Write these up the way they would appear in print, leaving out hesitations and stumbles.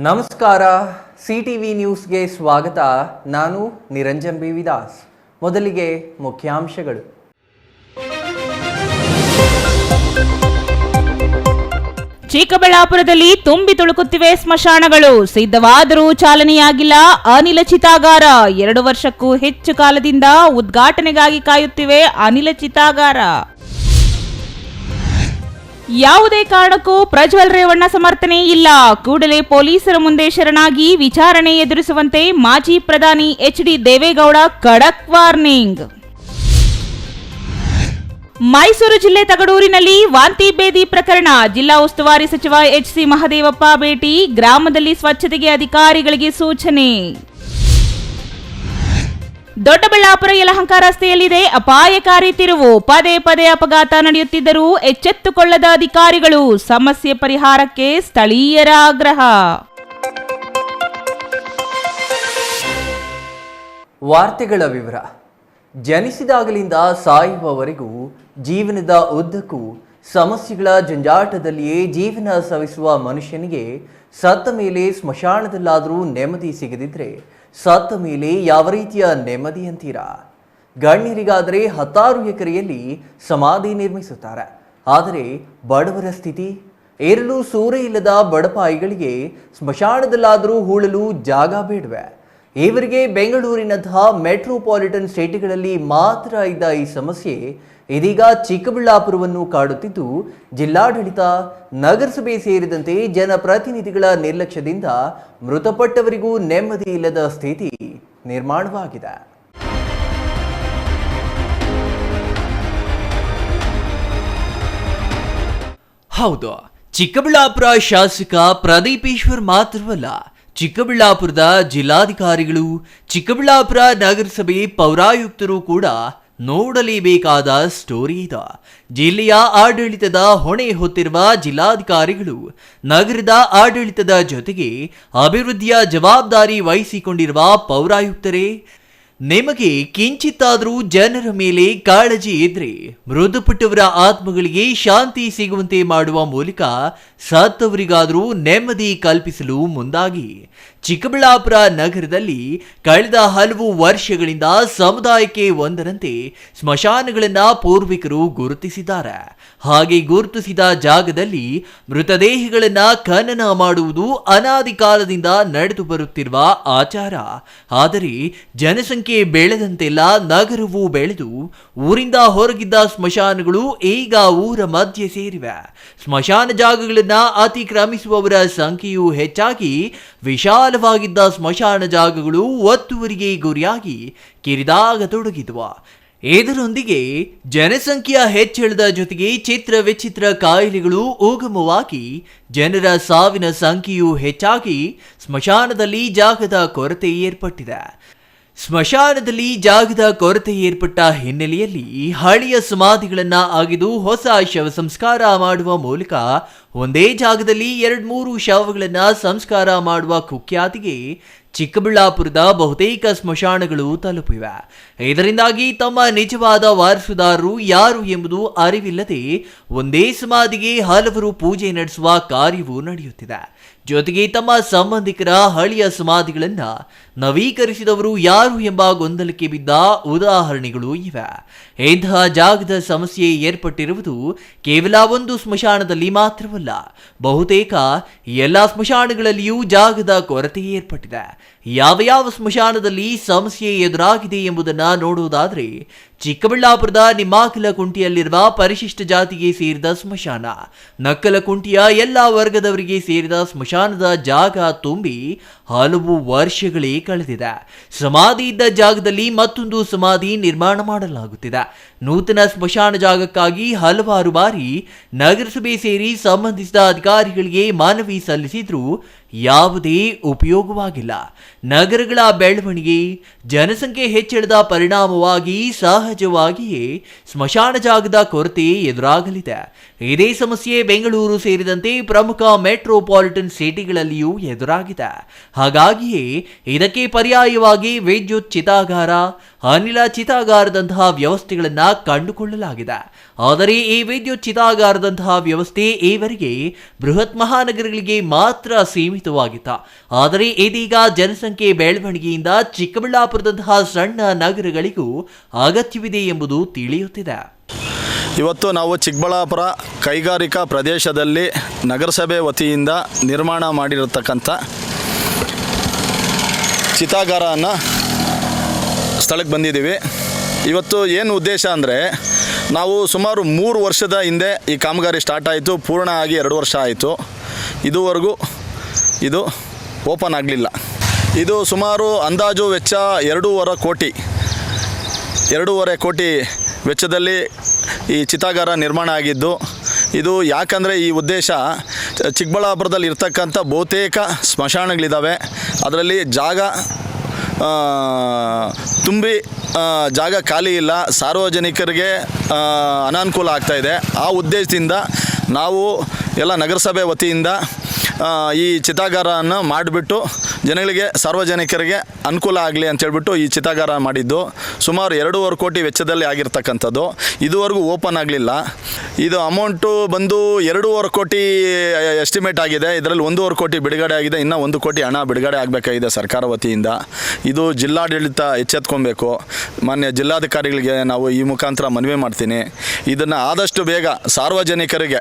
ನಮಸ್ಕಾರ. ಸಿಟಿವಿ ನ್ಯೂಸ್ಗೆ ಸ್ವಾಗತ. ನಾನು ನಿರಂಜನ್ ಬಿ ವಿದಾಸ್. ಮೊದಲಿಗೆ ಮುಖ್ಯಾಂಶಗಳು. ಚಿಕ್ಕಬಳ್ಳಾಪುರದಲ್ಲಿ ತುಂಬಿ ತುಳುಕುತ್ತಿವೆ ಸ್ಮಶಾನಗಳು. ಸಿದ್ಧವಾದರೂ ಚಾಲನೆಯಾಗಿಲ್ಲ ಅನಿಲ ಚಿತಾಗಾರ. 2 ವರ್ಷಕ್ಕೂ ಹೆಚ್ಚು ಕಾಲದಿಂದ ಉದ್ಘಾಟನೆಗಾಗಿ ಕಾಯುತ್ತಿವೆ ಅನಿಲ ಚಿತಾಗಾರ. ಯಾವುದೇ ಕಾರಣಕ್ಕೂ ಪ್ರಜ್ವಲ್ ರೇವಣ್ಣ ಸಮರ್ಥನೆ ಇಲ್ಲ. ಕೂಡಲೇ ಪೊಲೀಸರ ಮುಂದೆ ಶರಣಾಗಿ ವಿಚಾರಣೆ ಎದುರಿಸುವಂತೆ ಮಾಜಿ ಪ್ರಧಾನಿ ಎಚ್.ಡಿ. ದೇವೇಗೌಡ ಖಡಕ್ ವಾರ್ನಿಂಗ್. ಮೈಸೂರು ಜಿಲ್ಲೆ ತಗಡೂರಿನಲ್ಲಿ ವಾಂತಿ ಭೇದಿ ಪ್ರಕರಣ. ಜಿಲ್ಲಾ ಉಸ್ತುವಾರಿ ಸಚಿವ ಎಚ್.ಸಿ. ಮಹದೇವಪ್ಪ ಭೇಟಿ. ಗ್ರಾಮದಲ್ಲಿ ಸ್ವಚ್ಛತೆಗೆ ಅಧಿಕಾರಿಗಳಿಗೆ ಸೂಚನೆ. ದೊಡ್ಡಬಳ್ಳಾಪುರ ಯಲಹಂಕ ರಸ್ತೆಯಲ್ಲಿದೆ ಅಪಾಯಕಾರಿ ತಿರುವು. ಪದೇ ಪದೇ ಅಪಘಾತ ನಡೆಯುತ್ತಿದ್ದರೂ ಎಚ್ಚೆತ್ತುಕೊಳ್ಳದ ಅಧಿಕಾರಿಗಳು. ಸಮಸ್ಯೆ ಪರಿಹಾರಕ್ಕೆ ಸ್ಥಳೀಯರ ಆಗ್ರಹ. ವಾರ್ತೆಗಳ ವಿವರ. ಜನಿಸಿದಾಗಲಿಂದ ಸಾಯುವವರೆಗೂ ಜೀವನದ ಉದ್ದಕ್ಕೂ ಸಮಸ್ಯೆಗಳ ಜಂಜಾಟದಲ್ಲಿಯೇ ಜೀವನ ಸವಿಸುವ ಮನುಷ್ಯನಿಗೆ ಸತ್ತ ಮೇಲೆ ಸ್ಮಶಾನದಲ್ಲಾದರೂ ನೆಮ್ಮದಿ ಸಿಗದಿದ್ರೆ ಸತ್ತ ಮೇಲೆ ಯಾವ ರೀತಿಯ ನೆಮ್ಮದಿ ಅಂತೀರಾ? ಗಣ್ಯರಿಗಾದರೆ 10 ಎಕರೆಯಲ್ಲಿ ಸಮಾಧಿ ನಿರ್ಮಿಸುತ್ತಾರೆ. ಆದರೆ ಬಡವರ ಸ್ಥಿತಿ? ಏರಲು ಸೂರೆ ಇಲ್ಲದ ಬಡಪಾಯಿಗಳಿಗೆ ಸ್ಮಶಾನದಲ್ಲಾದರೂ ಹೂಳಲು ಜಾಗ ಬೇಡವೆ? ಇವರಿಗೆ ಬೆಂಗಳೂರಿನಂತಹ ಮೆಟ್ರೋಪಾಲಿಟನ್ ಸಿಟಿಗಳಲ್ಲಿ ಮಾತ್ರ ಇದ್ದ ಈ ಸಮಸ್ಯೆ ಇದೀಗ ಚಿಕ್ಕಬಳ್ಳಾಪುರವನ್ನು ಕಾಡುತ್ತಿದ್ದು, ಜಿಲ್ಲಾಡಳಿತ, ನಗರಸಭೆ ಸೇರಿದಂತೆ ಜನಪ್ರತಿನಿಧಿಗಳ ನಿರ್ಲಕ್ಷ್ಯದಿಂದ ಮೃತಪಟ್ಟವರಿಗೂ ನೆಮ್ಮದಿ ಇಲ್ಲದ ಸ್ಥಿತಿ ನಿರ್ಮಾಣವಾಗಿದೆ. ಹೌದು, ಚಿಕ್ಕಬಳ್ಳಾಪುರ ಶಾಸಕ ಪ್ರದೀಪೇಶ್ವರ್ ಮಾತ್ರವಲ್ಲ, ಚಿಕ್ಕಬಳ್ಳಾಪುರದ ಜಿಲ್ಲಾಧಿಕಾರಿಗಳು, ಚಿಕ್ಕಬಳ್ಳಾಪುರ ನಗರಸಭೆ ಪೌರಾಯುಕ್ತರು ಕೂಡ ನೋಡಲೇಬೇಕಾದ ಸ್ಟೋರಿ ಇದು. ಜಿಲ್ಲೆಯ ಆಡಳಿತದ ಹೊಣೆ ಹೊತ್ತಿರುವ ಜಿಲ್ಲಾಧಿಕಾರಿಗಳು ನಗರದ ಆಡಳಿತದ ಜೊತೆಗೆ ಅಭಿವೃದ್ಧಿಯ ಜವಾಬ್ದಾರಿ ವಹಿಸಿಕೊಂಡಿರುವ ಪೌರಾಯುಕ್ತರೇ, ನಿಮಗೆ ಕಿಂಚಿತ್ತಾದರೂ ಜನರ ಮೇಲೆ ಕಾಳಜಿ ಇದ್ರೆ ಮೃತಪಟ್ಟವರ ಆತ್ಮಗಳಿಗೆ ಶಾಂತಿ ಸಿಗುವಂತೆ ಮಾಡುವ ಮೂಲಕ ಸತ್ತವರಿಗಾದರೂ ನೆಮ್ಮದಿ ಕಲ್ಪಿಸಲು ಮುಂದಾಗಿ. ಚಿಕ್ಕಬಳ್ಳಾಪುರ ನಗರದಲ್ಲಿ ಕಳೆದ ಹಲವು ವರ್ಷಗಳಿಂದ ಸಮುದಾಯಕ್ಕೆ ಒಂದರಂತೆ ಸ್ಮಶಾನಗಳನ್ನು ಪೂರ್ವಿಕರು ಗುರುತಿಸಿದ್ದಾರೆ. ಹಾಗೆ ಗುರುತಿಸಿದ ಜಾಗದಲ್ಲಿ ಮೃತದೇಹಗಳನ್ನು ಖನನ ಮಾಡುವುದು ಅನಾದಿ ಕಾಲದಿಂದ ನಡೆದು ಬರುತ್ತಿರುವ ಆಚಾರ. ಆದರೆ ಜನಸಂಖ್ಯೆ ಬೆಳೆದಂತೆಲ್ಲ ನಗರವು ಬೆಳೆದು ಊರಿಂದ ಹೊರಗಿದ್ದ ಸ್ಮಶಾನಗಳು ಈಗ ಊರ ಮಧ್ಯೆ ಸೇರಿವೆ. ಸ್ಮಶಾನ ಜಾಗಗಳನ್ನು ಅತಿಕ್ರಮಿಸುವವರ ಸಂಖ್ಯೆಯು ಹೆಚ್ಚಾಗಿ ವಿಶಾಲವಾಗಿದ್ದ ಸ್ಮಶಾನ ಜಾಗಗಳು ಒತ್ತುವರಿಗೆ ಗುರಿಯಾಗಿ ಕಿರಿದಾಗತೊಡಗಿದವು. ಇದರೊಂದಿಗೆ ಜನಸಂಖ್ಯೆಯ ಹೆಚ್ಚಳದ ಜೊತೆಗೆ ಚಿತ್ರ ವಿಚಿತ್ರ ಕಾಯಿಲೆಗಳು ಉಗಮವಾಗಿ ಜನರ ಸಾವಿನ ಸಂಖ್ಯೆಯು ಹೆಚ್ಚಾಗಿ ಸ್ಮಶಾನದಲ್ಲಿ ಜಾಗದ ಕೊರತೆ ಏರ್ಪಟ್ಟಿದೆ. ಸ್ಮಶಾನದಲ್ಲಿ ಜಾಗದ ಕೊರತೆ ಏರ್ಪಟ್ಟ ಹಿನ್ನೆಲೆಯಲ್ಲಿ ಹಳೆಯ ಸಮಾಧಿಗಳನ್ನು ಅಗೆದು ಹೊಸ ಶವ ಸಂಸ್ಕಾರ ಮಾಡುವ ಮೂಲಕ ಒಂದೇ ಜಾಗದಲ್ಲಿ 2-3 ಶವಗಳನ್ನು ಸಂಸ್ಕಾರ ಮಾಡುವ ಕುಖ್ಯಾತಿಗೆ ಚಿಕ್ಕಬಳ್ಳಾಪುರದ ಬಹುತೇಕ ಸ್ಮಶಾನಗಳು ತಲುಪಿವೆ. ಇದರಿಂದಾಗಿ ತಮ್ಮ ನಿಜವಾದ ವಾರಸುದಾರರು ಯಾರು ಎಂಬುದು ಅರಿವಿಲ್ಲದೆ ಒಂದೇ ಸಮಾಧಿಗೆ ಹಲವರು ಪೂಜೆ ನಡೆಸುವ ಕಾರ್ಯವೂ ನಡೆಯುತ್ತಿದೆ. ಜೊತೆಗೆ ತಮ್ಮ ಸಂಬಂಧಿಕರ ಹಳೆಯ ಸಮಾಧಿಗಳನ್ನು ನವೀಕರಿಸಿದವರು ಯಾರು ಎಂಬ ಗೊಂದಲಕ್ಕೆ ಬಿದ್ದ ಉದಾಹರಣೆಗಳು ಇವೆ. ಇಂತಹ ಜಾಗದ ಸಮಸ್ಯೆ ಏರ್ಪಟ್ಟಿರುವುದು ಕೇವಲ ಒಂದು ಸ್ಮಶಾನದಲ್ಲಿ ಮಾತ್ರವಲ್ಲ, ಬಹುತೇಕ ಎಲ್ಲ ಸ್ಮಶಾನಗಳಲ್ಲಿಯೂ ಜಾಗದ ಕೊರತೆ ಏರ್ಪಟ್ಟಿದೆ. ಯಾವ ಸ್ಮಶಾನದಲ್ಲಿ ಸಮಸ್ಯೆ ಎದುರಾಗಿದೆ ಎಂಬುದನ್ನು ನೋಡುವುದಾದರೆ ಚಿಕ್ಕಬಳ್ಳಾಪುರದ ನಿಮ್ಮಾಕಲಕುಂಟಿಯಲ್ಲಿರುವ ಪರಿಶಿಷ್ಟ ಜಾತಿಗೆ ಸೇರಿದ ಸ್ಮಶಾನ, ನಕ್ಕಲಕುಂಟಿಯ ಎಲ್ಲ ವರ್ಗದವರಿಗೆ ಸೇರಿದ ಸ್ಮಶಾನದ ಜಾಗ ತುಂಬಿ ಹಲವು ವರ್ಷಗಳೇ ಕಳೆದಿದೆ. ಸಮಾಧಿ ಇದ್ದ ಜಾಗದಲ್ಲಿ ಮತ್ತೊಂದು ಸಮಾಧಿ ನಿರ್ಮಾಣ ಮಾಡಲಾಗುತ್ತಿದೆ. ನೂತನ ಸ್ಮಶಾನ ಜಾಗಕ್ಕಾಗಿ ಹಲವಾರು ಬಾರಿ ನಗರಸಭೆ ಸೇರಿ ಸಂಬಂಧಿಸಿದ ಅಧಿಕಾರಿಗಳಿಗೆ ಮನವಿ ಸಲ್ಲಿಸಿದ್ರೂ ಯಾವುದೇ ಉಪಯೋಗವಾಗಿಲ್ಲ. ನಗರಗಳ ಬೆಳವಣಿಗೆ, ಜನಸಂಖ್ಯೆ ಹೆಚ್ಚಳದ ಪರಿಣಾಮವಾಗಿ ಸಹಜವಾಗಿಯೇ ಸ್ಮಶಾನ ಜಾಗದ ಕೊರತೆ ಎದುರಾಗಲಿದೆ. ಇದೇ ಸಮಸ್ಯೆ ಬೆಂಗಳೂರು ಸೇರಿದಂತೆ ಪ್ರಮುಖ ಮೆಟ್ರೋಪಾಲಿಟನ್ ಸಿಟಿಗಳಲ್ಲಿಯೂ ಎದುರಾಗಿದೆ. ಹಾಗಾಗಿಯೇ ಇದಕ್ಕೆ ಪರ್ಯಾಯವಾಗಿ ವಿದ್ಯುತ್ ಚಿತಾಗಾರ, ಅನಿಲ ಚಿತಾಗಾರದಂತಹ ವ್ಯವಸ್ಥೆಗಳನ್ನು ಕಂಡುಕೊಳ್ಳಲಾಗಿದೆ. ಆದರೆ ಈ ವಿದ್ಯುತ್ ಚಿತಾಗಾರದಂತಹ ವ್ಯವಸ್ಥೆ ಈವರೆಗೆ ಬೃಹತ್ ಮಹಾನಗರಗಳಿಗೆ ಮಾತ್ರ ಸೀಮಿತವಾಗಿತ್ತು. ಆದರೆ ಇದೀಗ ಜನಸಂಖ್ಯೆ ಬೆಳವಣಿಗೆಯಿಂದ ಚಿಕ್ಕಬಳ್ಳಾಪುರದಂತಹ ಸಣ್ಣ ನಗರಗಳಿಗೂ ಅಗತ್ಯವಿದೆ ಎಂಬುದು ತಿಳಿಯುತ್ತಿದೆ. ಇವತ್ತು ನಾವು ಚಿಕ್ಕಬಳ್ಳಾಪುರ ಕೈಗಾರಿಕಾ ಪ್ರದೇಶದಲ್ಲಿ ನಗರಸಭೆ ವತಿಯಿಂದ ನಿರ್ಮಾಣ ಮಾಡಿರತಕ್ಕಂಥ ಚಿತಾಗಾರನ ಸ್ಥಳಕ್ಕೆ ಬಂದಿದ್ದೀವಿ. ಇವತ್ತು ಏನು ಉದ್ದೇಶ ಅಂದರೆ, ನಾವು ಸುಮಾರು 3 ವರ್ಷದ ಹಿಂದೆ ಈ ಕಾಮಗಾರಿ ಸ್ಟಾರ್ಟ್ ಆಯಿತು, ಪೂರ್ಣ ಆಗಿ 2 ವರ್ಷ ಆಯಿತು. ಇದುವರೆಗೂ ಇದು ಓಪನ್ ಆಗಲಿಲ್ಲ. ಇದು ಸುಮಾರು ಅಂದಾಜು ವೆಚ್ಚ 2.5 ಕೋಟಿ ವೆಚ್ಚದಲ್ಲಿ ಈ ಚಿತಾಗಾರ ನಿರ್ಮಾಣ ಆಗಿದ್ದು. ಇದು ಯಾಕಂದರೆ ಈ ಉದ್ದೇಶ, ಚಿಕ್ಕಬಳ್ಳಾಪುರದಲ್ಲಿ ಇರ್ತಕ್ಕಂಥ ಬಹುತೇಕ ಸ್ಮಶಾನಗಳಿದ್ದಾವೆ, ಅದರಲ್ಲಿ ಜಾಗ ತುಂಬಿ ಜಾಗ ಖಾಲಿ ಇಲ್ಲ, ಸಾರ್ವಜನಿಕರಿಗೆ ಅನಾನುಕೂಲ ಆಗ್ತಾಯಿದೆ. ಆ ಉದ್ದೇಶದಿಂದ ನಾವು ಎಲ್ಲ ನಗರಸಭೆ ವತಿಯಿಂದ ಈ ಚಿತಾಗಾರವನ್ನು ಮಾಡಿಬಿಟ್ಟು ಜನಗಳಿಗೆ, ಸಾರ್ವಜನಿಕರಿಗೆ ಅನುಕೂಲ ಆಗಲಿ ಅಂತೇಳ್ಬಿಟ್ಟು ಈ ಚಿತಾಗಾರ ಮಾಡಿದ್ದು. ಸುಮಾರು 2.5 ಕೋಟಿ ವೆಚ್ಚದಲ್ಲಿ ಆಗಿರ್ತಕ್ಕಂಥದ್ದು. ಇದುವರೆಗೂ ಓಪನ್ ಆಗಲಿಲ್ಲ. ಇದು ಅಮೌಂಟು ಬಂದು 2.5 ಕೋಟಿ ಎಸ್ಟಿಮೇಟ್ ಆಗಿದೆ. ಇದರಲ್ಲಿ 1.5 ಕೋಟಿ ಬಿಡುಗಡೆ ಆಗಿದೆ. ಇನ್ನೂ 1 ಕೋಟಿ ಹಣ ಬಿಡುಗಡೆ ಆಗಬೇಕಾಗಿದೆ ಸರ್ಕಾರ ವತಿಯಿಂದ. ಇದು ಜಿಲ್ಲಾಡಳಿತ ಎಚ್ಚೆತ್ಕೊಬೇಕು. ಮಾನ್ಯ ಜಿಲ್ಲಾಧಿಕಾರಿಗಳಿಗೆ ನಾವು ಈ ಮುಖಾಂತರ ಮನವಿ ಮಾಡ್ತೀನಿ, ಇದನ್ನು ಆದಷ್ಟು ಬೇಗ ಸಾರ್ವಜನಿಕರಿಗೆ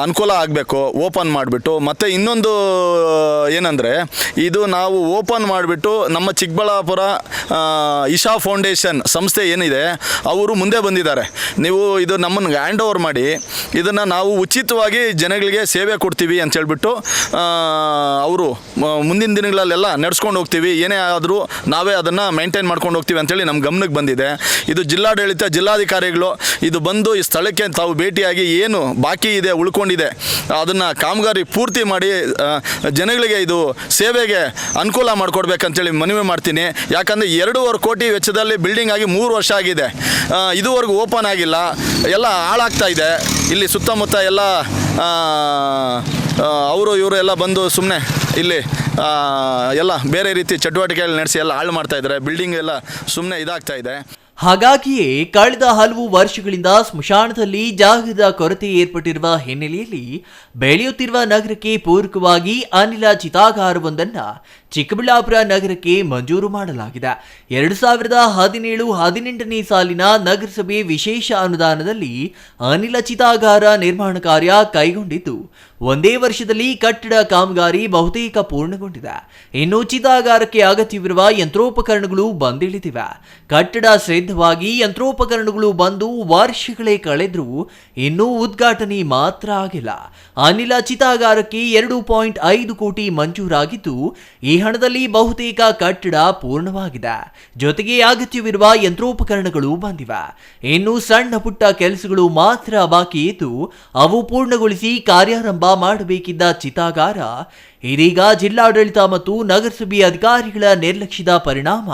ಅನುಕೂಲ ಆಗಬೇಕು, ಓಪನ್ ಮಾಡಿಬಿಟ್ಟು. ಮತ್ತು ಇನ್ನೊಂದು ಏನಂದರೆ, ಇದು ನಾವು ಓಪನ್ ಮಾಡಿಬಿಟ್ಟು ನಮ್ಮ ಚಿಕ್ಕಬಳ್ಳಾಪುರ ಇಶಾ ಫೌಂಡೇಶನ್ ಸಂಸ್ಥೆ ಏನಿದೆ ಅವರು ಮುಂದೆ ಬಂದಿದ್ದಾರೆ. ನೀವು ಇದು ನಮ್ಮನ್ನು ಹ್ಯಾಂಡ್ ಓವರ್ ಮಾಡಿ, ಇದನ್ನು ನಾವು ಉಚಿತವಾಗಿ ಜನಗಳಿಗೆ ಸೇವೆ ಕೊಡ್ತೀವಿ ಅಂತೇಳ್ಬಿಟ್ಟು ಅವರು ಮುಂದಿನ ದಿನಗಳಲ್ಲೆಲ್ಲ ನಡೆಸ್ಕೊಂಡು ಹೋಗ್ತೀವಿ, ಏನೇ ಆದರೂ ನಾವೇ ಅದನ್ನು ಮೇಂಟೈನ್ ಮಾಡ್ಕೊಂಡು ಹೋಗ್ತೀವಿ ಅಂತೇಳಿ ನಮ್ಮ ಗಮನಕ್ಕೆ ಬಂದಿದೆ. ಇದು ಜಿಲ್ಲಾಡಳಿತ, ಜಿಲ್ಲಾಧಿಕಾರಿಗಳು ಇದು ಬಂದು ಈ ಸ್ಥಳಕ್ಕೆ ತಾವು ಭೇಟಿಯಾಗಿ ಏನು ಬಾಕಿ ಇದೆ, ಉಳ್ಕೊಂಡಿದೆ, ಅದನ್ನು ಕಾಮಗಾರಿ ಪೂರ್ತಿ ಮಾಡಿ ಜನಗಳಿಗೆ ಇದು ಸೇವೆಗೆ ಅನುಕೂಲ ಮಾಡಿಕೊಡ್ಬೇಕಂತೇಳಿ ಮನವಿ ಮಾಡ್ತೀನಿ. ಯಾಕಂದರೆ 2.5 ಕೋಟಿ ವೆಚ್ಚದಲ್ಲಿ ಬಿಲ್ಡಿಂಗ್ ಆಗಿ 3 ವರ್ಷ ಆಗಿದೆ, ಇದುವರೆಗೂ ಓಪನ್ ಆಗಿಲ್ಲ, ಎಲ್ಲ ಹಾಳಾಗ್ತಾ ಇದೆ. ಇಲ್ಲಿ ಸುತ್ತಮುತ್ತ ಎಲ್ಲ ಅವರು ಇವರು ಎಲ್ಲ ಬಂದು ಸುಮ್ಮನೆ ಇಲ್ಲಿ ಎಲ್ಲ ಬೇರೆ ರೀತಿ ಚಟುವಟಿಕೆಗಳು ನಡೆಸಿ ಎಲ್ಲ ಹಾಳು ಮಾಡ್ತಾಯಿದ್ದಾರೆ. ಬಿಲ್ಡಿಂಗ್ ಎಲ್ಲ ಸುಮ್ಮನೆ ಇದಾಗ್ತಾ ಇದೆ. ಹಾಗಾಗಿಯೇ ಕಳೆದ ಹಲವು ವರ್ಷಗಳಿಂದ ಸ್ಮಶಾನದಲ್ಲಿ ಜಾಗದ ಕೊರತೆ ಏರ್ಪಟ್ಟಿರುವ ಹಿನ್ನೆಲೆಯಲ್ಲಿ ಬೆಳೆಯುತ್ತಿರುವ ನಗರಕ್ಕೆ ಪೂರಕವಾಗಿ ಅನಿಲ ಚಿತಾಗಾರವೊಂದನ್ನು ಚಿಕ್ಕಬಳ್ಳಾಪುರ ನಗರಕ್ಕೆ ಮಂಜೂರು ಮಾಡಲಾಗಿದೆ. 2017-18ನೇ ಸಾಲಿನ ನಗರಸಭೆ ವಿಶೇಷ ಅನುದಾನದಲ್ಲಿ ಅನಿಲ ಚಿತಾಗಾರ ನಿರ್ಮಾಣ ಕಾರ್ಯ ಕೈಗೊಂಡಿದ್ದು, ಒಂದೇ ವರ್ಷದಲ್ಲಿ ಕಟ್ಟಡ ಕಾಮಗಾರಿ ಬಹುತೇಕ ಪೂರ್ಣಗೊಂಡಿದೆ. ಇನ್ನು ಚಿತಾಗಾರಕ್ಕೆ ಅಗತ್ಯವಿರುವ ಯಂತ್ರೋಪಕರಣಗಳು ಬಂದಿಳಿದಿವೆ. ಕಟ್ಟಡ ಸಿದ್ಧವಾಗಿ ಯಂತ್ರೋಪಕರಣಗಳು ಬಂದು ವರ್ಷಗಳೇ ಕಳೆದರೂ ಇನ್ನೂ ಉದ್ಘಾಟನೆ ಮಾತ್ರ ಆಗಿಲ್ಲ. ಅನಿಲ ಚಿತಾಗಾರಕ್ಕೆ 2.5 ಕೋಟಿ ಮಂಜೂರಾಗಿದ್ದು, ಈ ಹಣದಲ್ಲಿ ಬಹುತೇಕ ಕಟ್ಟಡ ಪೂರ್ಣವಾಗಿದೆ. ಜೊತೆಗೆ ಅಗತ್ಯವಿರುವ ಯಂತ್ರೋಪಕರಣಗಳು ಬಂದಿವೆ. ಇನ್ನು ಸಣ್ಣ ಪುಟ್ಟ ಕೆಲಸಗಳು ಮಾತ್ರ ಬಾಕಿ ಇದ್ದು, ಅವು ಪೂರ್ಣಗೊಳಿಸಿ ಕಾರ್ಯಾರಂಭ ಮಾಡಬೇಕಿದ್ದ ಚಿತಾಗಾರ ಇದೀಗ ಜಿಲ್ಲಾಡಳಿತ ಮತ್ತು ನಗರಸಭೆ ಅಧಿಕಾರಿಗಳ ನಿರ್ಲಕ್ಷ್ಯದ ಪರಿಣಾಮ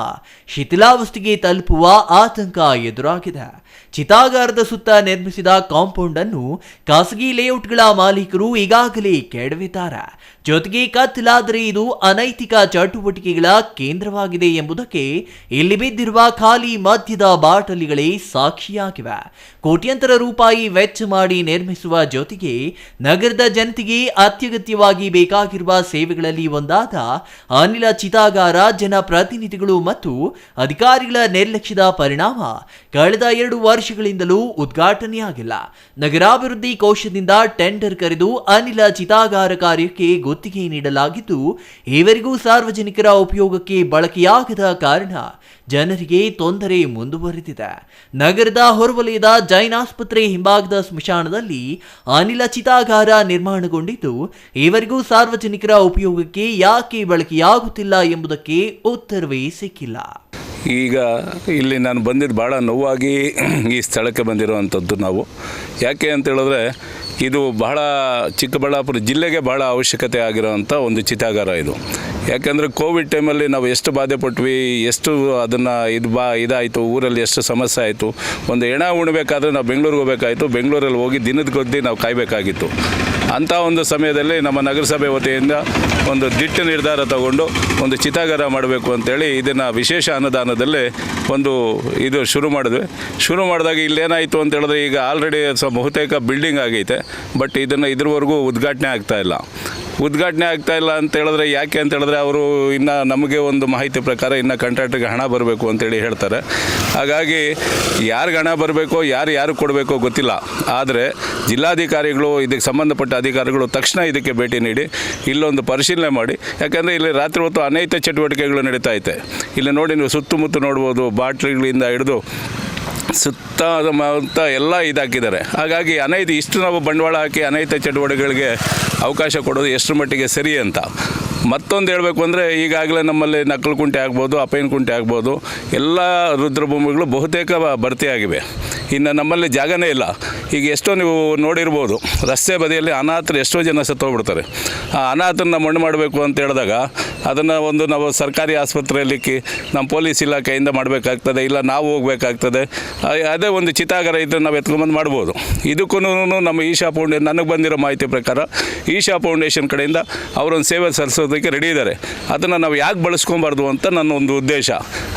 ಶಿಥಿಲಾವಸ್ಥೆಗೆ ತಲುಪುವ ಆತಂಕ ಎದುರಾಗಿದೆ. ಚಿತಾಗಾರದ ಸುತ್ತ ನಿರ್ಮಿಸಿದ ಕಾಂಪೌಂಡ್ ಅನ್ನು ಖಾಸಗಿ ಲೇಔಟ್ಗಳ ಮಾಲೀಕರು ಈಗಾಗಲೇ ಕೆಡವಿದ್ದಾರೆ. ಜೊತೆಗೆ ಕತ್ತಲಾದರೆ ಇದು ಅನೈತಿಕ ಚಟುವಟಿಕೆಗಳ ಕೇಂದ್ರವಾಗಿದೆ ಎಂಬುದಕ್ಕೆ ಇಲ್ಲಿ ಬಿದ್ದಿರುವ ಖಾಲಿ ಮದ್ಯದ ಬಾಟಲಿಗಳೇ ಸಾಕ್ಷಿಯಾಗಿವೆ. ಕೋಟ್ಯಂತರ ರೂಪಾಯಿ ವೆಚ್ಚ ಮಾಡಿ ನಿರ್ಮಿಸುವ ಜೊತೆಗೆ ನಗರದ ಜನತೆಗೆ ಅತ್ಯಗತ್ಯವಾಗಿ ಬೇಕಾಗಿರುವ ಸೇವೆಗಳಲ್ಲಿ ಒಂದಾದ ಅನಿಲ ಚಿತಾಗಾರ ಜನಪ್ರತಿನಿಧಿಗಳು ಮತ್ತು ಅಧಿಕಾರಿಗಳ ನಿರ್ಲಕ್ಷ್ಯದ ಪರಿಣಾಮ ಕಳೆದ 2 ವರ್ಷಗಳಿಂದಲೂ ಉದ್ಘಾಟನೆಯಾಗಿಲ್ಲ. ನಗರಾಭಿವೃದ್ಧಿ ಕೋಶದಿಂದ ಟೆಂಡರ್ ಕರೆದು ಅನಿಲ ಚಿತಾಗಾರ ಕಾರ್ಯಕ್ಕೆ ಗುತ್ತಿಗೆ ನೀಡಲಾಗಿದ್ದು, ಈವರೆಗೂ ಸಾರ್ವಜನಿಕರ ಉಪಯೋಗಕ್ಕೆ ಬಳಕೆಯಾಗದ ಕಾರಣ ಜನರಿಗೆ ತೊಂದರೆ ಮುಂದುವರೆದಿದೆ. ನಗರದ ಹೊರವಲಯದ ಜೈನ್ ಆಸ್ಪತ್ರೆ ಹಿಂಭಾಗದ ಸ್ಮಶಾನದಲ್ಲಿ ಅನಿಲ ಚಿತಾಗಾರ ನಿರ್ಮಾಣಗೊಂಡಿದ್ದು, ಈವರೆಗೂ ಸಾರ್ವಜನಿಕರ ಉಪಯೋಗಕ್ಕೆ ಯಾಕೆ ಬಳಕೆಯಾಗುತ್ತಿಲ್ಲ ಎಂಬುದಕ್ಕೆ ಉತ್ತರವೇ ಸಿಕ್ಕಿಲ್ಲ. ಈಗ ಇಲ್ಲಿ ನಾನು ಬಂದಿದ್ದು ಭಾಳ ನೋವಾಗಿ ಈ ಸ್ಥಳಕ್ಕೆ ಬಂದಿರುವಂಥದ್ದು. ನಾವು ಯಾಕೆ ಅಂತ ಹೇಳಿದ್ರೆ, ಇದು ಬಹಳ ಚಿಕ್ಕಬಳ್ಳಾಪುರ ಜಿಲ್ಲೆಗೆ ಭಾಳ ಅವಶ್ಯಕತೆ ಆಗಿರೋವಂಥ ಒಂದು ಚಿತಾಗಾರ ಇದು. ಯಾಕೆಂದರೆ ಕೋವಿಡ್ ಟೈಮಲ್ಲಿ ನಾವು ಎಷ್ಟು ಬಾಧೆ ಪಟ್ವಿ, ಎಷ್ಟು ಅದನ್ನು ಇದಾಯಿತು, ಊರಲ್ಲಿ ಎಷ್ಟು ಸಮಸ್ಯೆ ಆಯಿತು. ಒಂದು ಹೆಣ ಉಣ್ಬೇಕಾದ್ರೆ ನಾವು ಬೆಂಗಳೂರಿಗೆ ಹೋಗಬೇಕಾಯಿತು, ಬೆಂಗಳೂರಲ್ಲಿ ಹೋಗಿ ದಿನದ ಕೊದ್ದಿ ನಾವು ಕಾಯಬೇಕಾಗಿತ್ತು. ಅಂಥ ಒಂದು ಸಮಯದಲ್ಲಿ ನಮ್ಮ ನಗರಸಭೆ ವತಿಯಿಂದ ಒಂದು ದಿಟ್ಟ ನಿರ್ಧಾರ ತಗೊಂಡು ಒಂದು ಚಿತಾಗಾರ ಮಾಡಬೇಕು ಅಂತೇಳಿ ಇದನ್ನು ವಿಶೇಷ ಅನುದಾನದಲ್ಲಿ ಒಂದು ಇದು ಶುರು ಮಾಡಿದ್ವಿ. ಶುರು ಮಾಡಿದಾಗ ಇಲ್ಲೇನಾಯಿತು ಅಂತ ಹೇಳಿದ್ರೆ ಈಗ ಆಲ್ರೆಡಿ ಬಹುತೇಕ ಬಿಲ್ಡಿಂಗ್ ಆಗೈತೆ, ಬಟ್ ಇದನ್ನು ಇದ್ರವರೆಗೂ ಉದ್ಘಾಟನೆ ಆಗ್ತಾಯಿಲ್ಲ ಅಂತ ಹೇಳಿದ್ರೆ ಯಾಕೆ ಅಂತ ಹೇಳಿದ್ರೆ ಅವರು ಇನ್ನು ನಮಗೆ ಒಂದು ಮಾಹಿತಿ ಪ್ರಕಾರ ಇನ್ನು ಕಾಂಟ್ರಾಕ್ಟ್ರಿಗೆ ಹಣ ಬರಬೇಕು ಅಂತೇಳಿ ಹೇಳ್ತಾರೆ. ಹಾಗಾಗಿ ಯಾರಿಗೆ ಹಣ ಬರಬೇಕೋ ಯಾರು ಕೊಡಬೇಕೋ ಗೊತ್ತಿಲ್ಲ. ಆದರೆ ಜಿಲ್ಲಾಧಿಕಾರಿಗಳು ಇದಕ್ಕೆ ಸಂಬಂಧಪಟ್ಟ ಅಧಿಕಾರಿಗಳು ತಕ್ಷಣ ಇದಕ್ಕೆ ಭೇಟಿ ನೀಡಿ ಇಲ್ಲೊಂದು ಪರಿಶೀಲನೆ ಮಾಡಿ, ಯಾಕಂದರೆ ಇಲ್ಲಿ ರಾತ್ರಿ ಹೊತ್ತು ಅನೈತಿಕ ಚಟುವಟಿಕೆಗಳು ನಡೀತಾ ಐತೆ. ಇಲ್ಲಿ ನೋಡಿ ನೀವು ಸುತ್ತಮುತ್ತ ನೋಡ್ಬೋದು, ಬಾಟ್ಲಿಗಳಿಂದ ಹಿಡಿದು ಸುತ್ತ ಎಲ್ಲ ಇದಾಕಿದ್ದಾರೆ. ಹಾಗಾಗಿ ಇಷ್ಟು ನಾವು ಬಂಡವಾಳ ಹಾಕಿ ಅನೈತಿಕ ಚಟುವಟಿಕೆಗಳಿಗೆ ಅವಕಾಶ ಕೊಡೋದು ಎಷ್ಟರ ಮಟ್ಟಿಗೆ ಸರಿ ಅಂತ. ಮತ್ತೊಂದು ಹೇಳಬೇಕು ಅಂದರೆ ಈಗಾಗಲೇ ನಮ್ಮಲ್ಲಿ ನಕ್ಕಲು ಕುಂಟೆ ಆಗ್ಬೋದು, ಅಪೈನ್ ಕುಂಟೆ ಆಗ್ಬೋದು, ಎಲ್ಲ ರುದ್ರಭೂಮಿಗಳು ಬಹುತೇಕ ಭರ್ತಿಯಾಗಿವೆ. ಇನ್ನು ನಮ್ಮಲ್ಲಿ ಜಾಗನೇ ಇಲ್ಲ. ಈಗ ಎಷ್ಟೋ ನೀವು ನೋಡಿರ್ಬೋದು, ರಸ್ತೆ ಬದಿಯಲ್ಲಿ ಅನಾಥರು ಎಷ್ಟೋ ಜನ ಸತ್ತೋಗ್ಬಿಡ್ತಾರೆ. ಆ ಅನಾಥರನ್ನ ಮಣ್ಣು ಮಾಡಬೇಕು ಅಂತ ಹೇಳಿದಾಗ ಅದನ್ನು ನಾವು ಸರ್ಕಾರಿ ಆಸ್ಪತ್ರೆಯಲ್ಲಿ ನಮ್ಮ ಪೊಲೀಸ್ ಇಲಾಖೆಯಿಂದ ಮಾಡಬೇಕಾಗ್ತದೆ, ಇಲ್ಲ ನಾವು ಹೋಗಬೇಕಾಗ್ತದೆ. ಅದೇ ಒಂದು ಚಿತಾಗಾರ ಇದ್ದರೆ ನಾವು ಎತ್ಕೊಂಬಂದು ಮಾಡ್ಬೋದು. ಇದಕ್ಕೂ ನಮ್ಮ ಈಶಾ ಫೌಂಡೇಶನ್, ನನಗೆ ಬಂದಿರೋ ಮಾಹಿತಿ ಪ್ರಕಾರ ಈಶಾ ಫೌಂಡೇಶನ್ ಕಡೆಯಿಂದ ಅವರೊಂದು ಸೇವೆ ಸಲ್ಲಿಸೋದಕ್ಕೆ ರೆಡಿ ಇದ್ದಾರೆ. ಅದನ್ನು ನಾವು ಯಾಕೆ ಬಳಸ್ಕೊಬಾರ್ದು ಅಂತ ನನ್ನ ಒಂದು ಉದ್ದೇಶ.